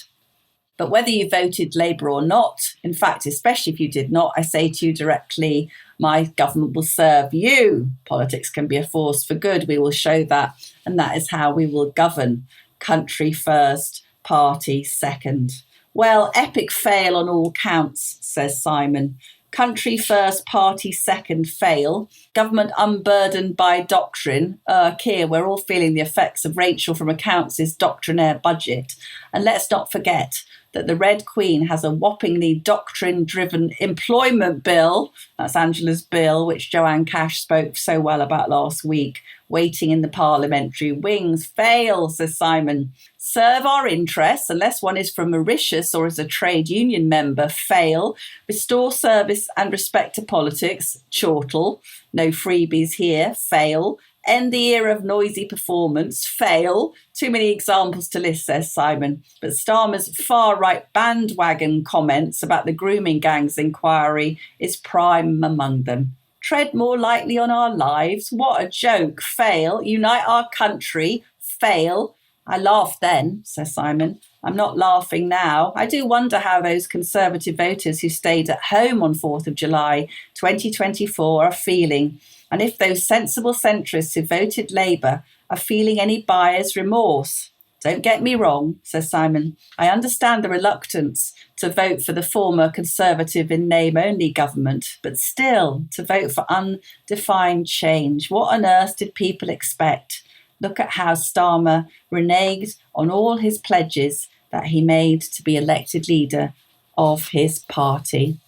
[SPEAKER 2] but whether you voted Labour or not, in fact, especially if you did not, I say to you directly, my government will serve you. Politics can be a force for good. We will show that. And that is how we will govern. Country first, party second. Well, epic fail on all counts, says Simon. Country first, party second fail. Government unburdened by doctrine. Keir, we're all feeling the effects of Rachel from Accounts' doctrinaire budget. And let's not forget that the Red Queen has a whoppingly doctrine-driven employment bill, that's Angela's bill, which Joanne Cash spoke so well about last week, waiting in the parliamentary wings. Fail, says Simon. Serve our interests, unless one is from Mauritius or is a trade union member. Fail. Restore service and respect to politics. Chortle. No freebies here. Fail. End the era of noisy performance. Fail. Too many examples to list, says Simon. But Starmer's far-right bandwagon comments about the grooming gangs inquiry is prime among them. Tread more lightly on our lives. What a joke. Fail. Unite our country. Fail. I laughed then, says Simon. I'm not laughing now. I do wonder how those Conservative voters who stayed at home on 4th of July 2024 are feeling, and if those sensible centrists who voted Labour are feeling any buyer's remorse. Don't get me wrong, says Simon. I understand the reluctance to vote for the former Conservative in name-only government, but still, to vote for undefined change. What on earth did people expect? Look at how Starmer reneged on all his pledges that he made to be elected leader of his party.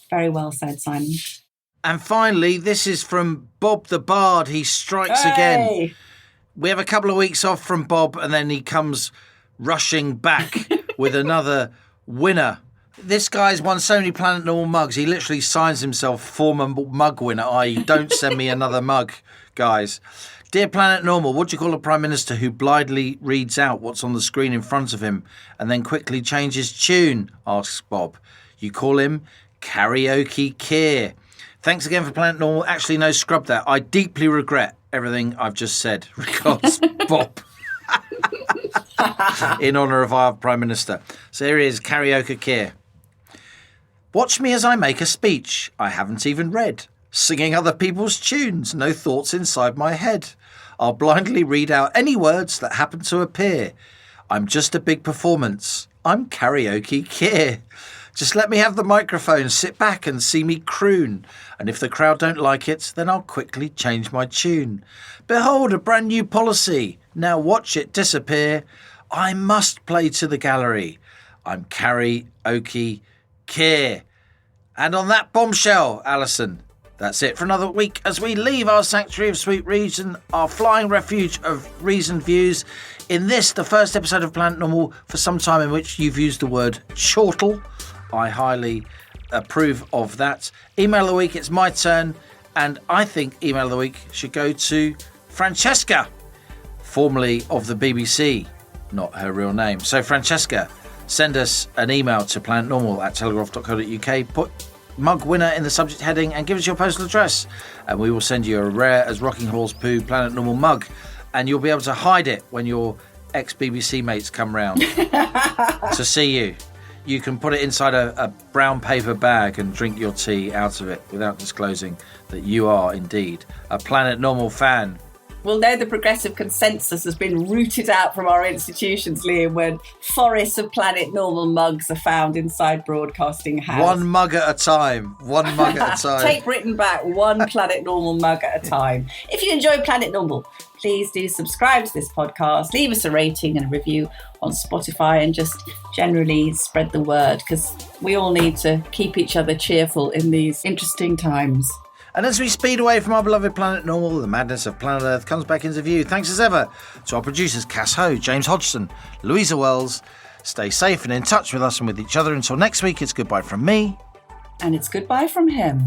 [SPEAKER 2] Very well said, Simon.
[SPEAKER 4] And finally, this is from Bob the Bard. He strikes again. We have a couple of weeks off from Bob, and then he comes rushing back with another winner. This guy's won so many Planet Normal mugs, he literally signs himself former mug winner, i.e. don't send me another mug, guys. Dear Planet Normal, what do you call a Prime Minister who blindly reads out what's on the screen in front of him and then quickly changes tune, asks Bob. You call him Karaoke Keir. Thanks again for Planet Normal. Actually, no, scrub that. I deeply regret everything I've just said. Regards, Bob. In honour of our Prime Minister. So here he is, Karaoke Keir. Watch me as I make a speech I haven't even read. Singing other people's tunes, no thoughts inside my head. I'll blindly read out any words that happen to appear. I'm just a big performance. I'm Karaoke Keir. Just let me have the microphone, sit back and see me croon. And if the crowd don't like it, then I'll quickly change my tune. Behold, a brand new policy. Now watch it disappear. I must play to the gallery. I'm Karaoke Keir. And on that bombshell, Allison, that's it for another week as we leave our sanctuary of sweet reason, our flying refuge of reasoned views, in this, the first episode of Planet Normal for some time in which you've used the word chortle. I highly approve of that. Email of the week, it's my turn, and I think email of the week should go to Francesca, formerly of the BBC, not her real name. So Francesca, send us an email to planetnormal@telegraph.co.uk, put mug winner in the subject heading and give us your postal address, and we will send you a rare as rocking horse poo Planet Normal mug, and you'll be able to hide it when your ex-BBC mates come round to see you. You can put it inside a brown paper bag and drink your tea out of it without disclosing that you are indeed a Planet Normal fan.
[SPEAKER 2] We'll know the progressive consensus has been rooted out from our institutions, Liam, when forests of Planet Normal mugs are found inside Broadcasting House.
[SPEAKER 4] One mug at a time. One mug at a time.
[SPEAKER 2] Take Britain back, one Planet Normal mug at a time. If you enjoy Planet Normal, please do subscribe to this podcast, leave us a rating and a review on Spotify, and just generally spread the word, because we all need to keep each other cheerful in these interesting times.
[SPEAKER 4] And as we speed away from our beloved Planet Normal, the madness of planet Earth comes back into view. Thanks as ever to our producers Cass Ho, James Hodgson, Louisa Wells. Stay safe and in touch with us and with each other. Until next week, it's goodbye from me.
[SPEAKER 2] And it's goodbye from him.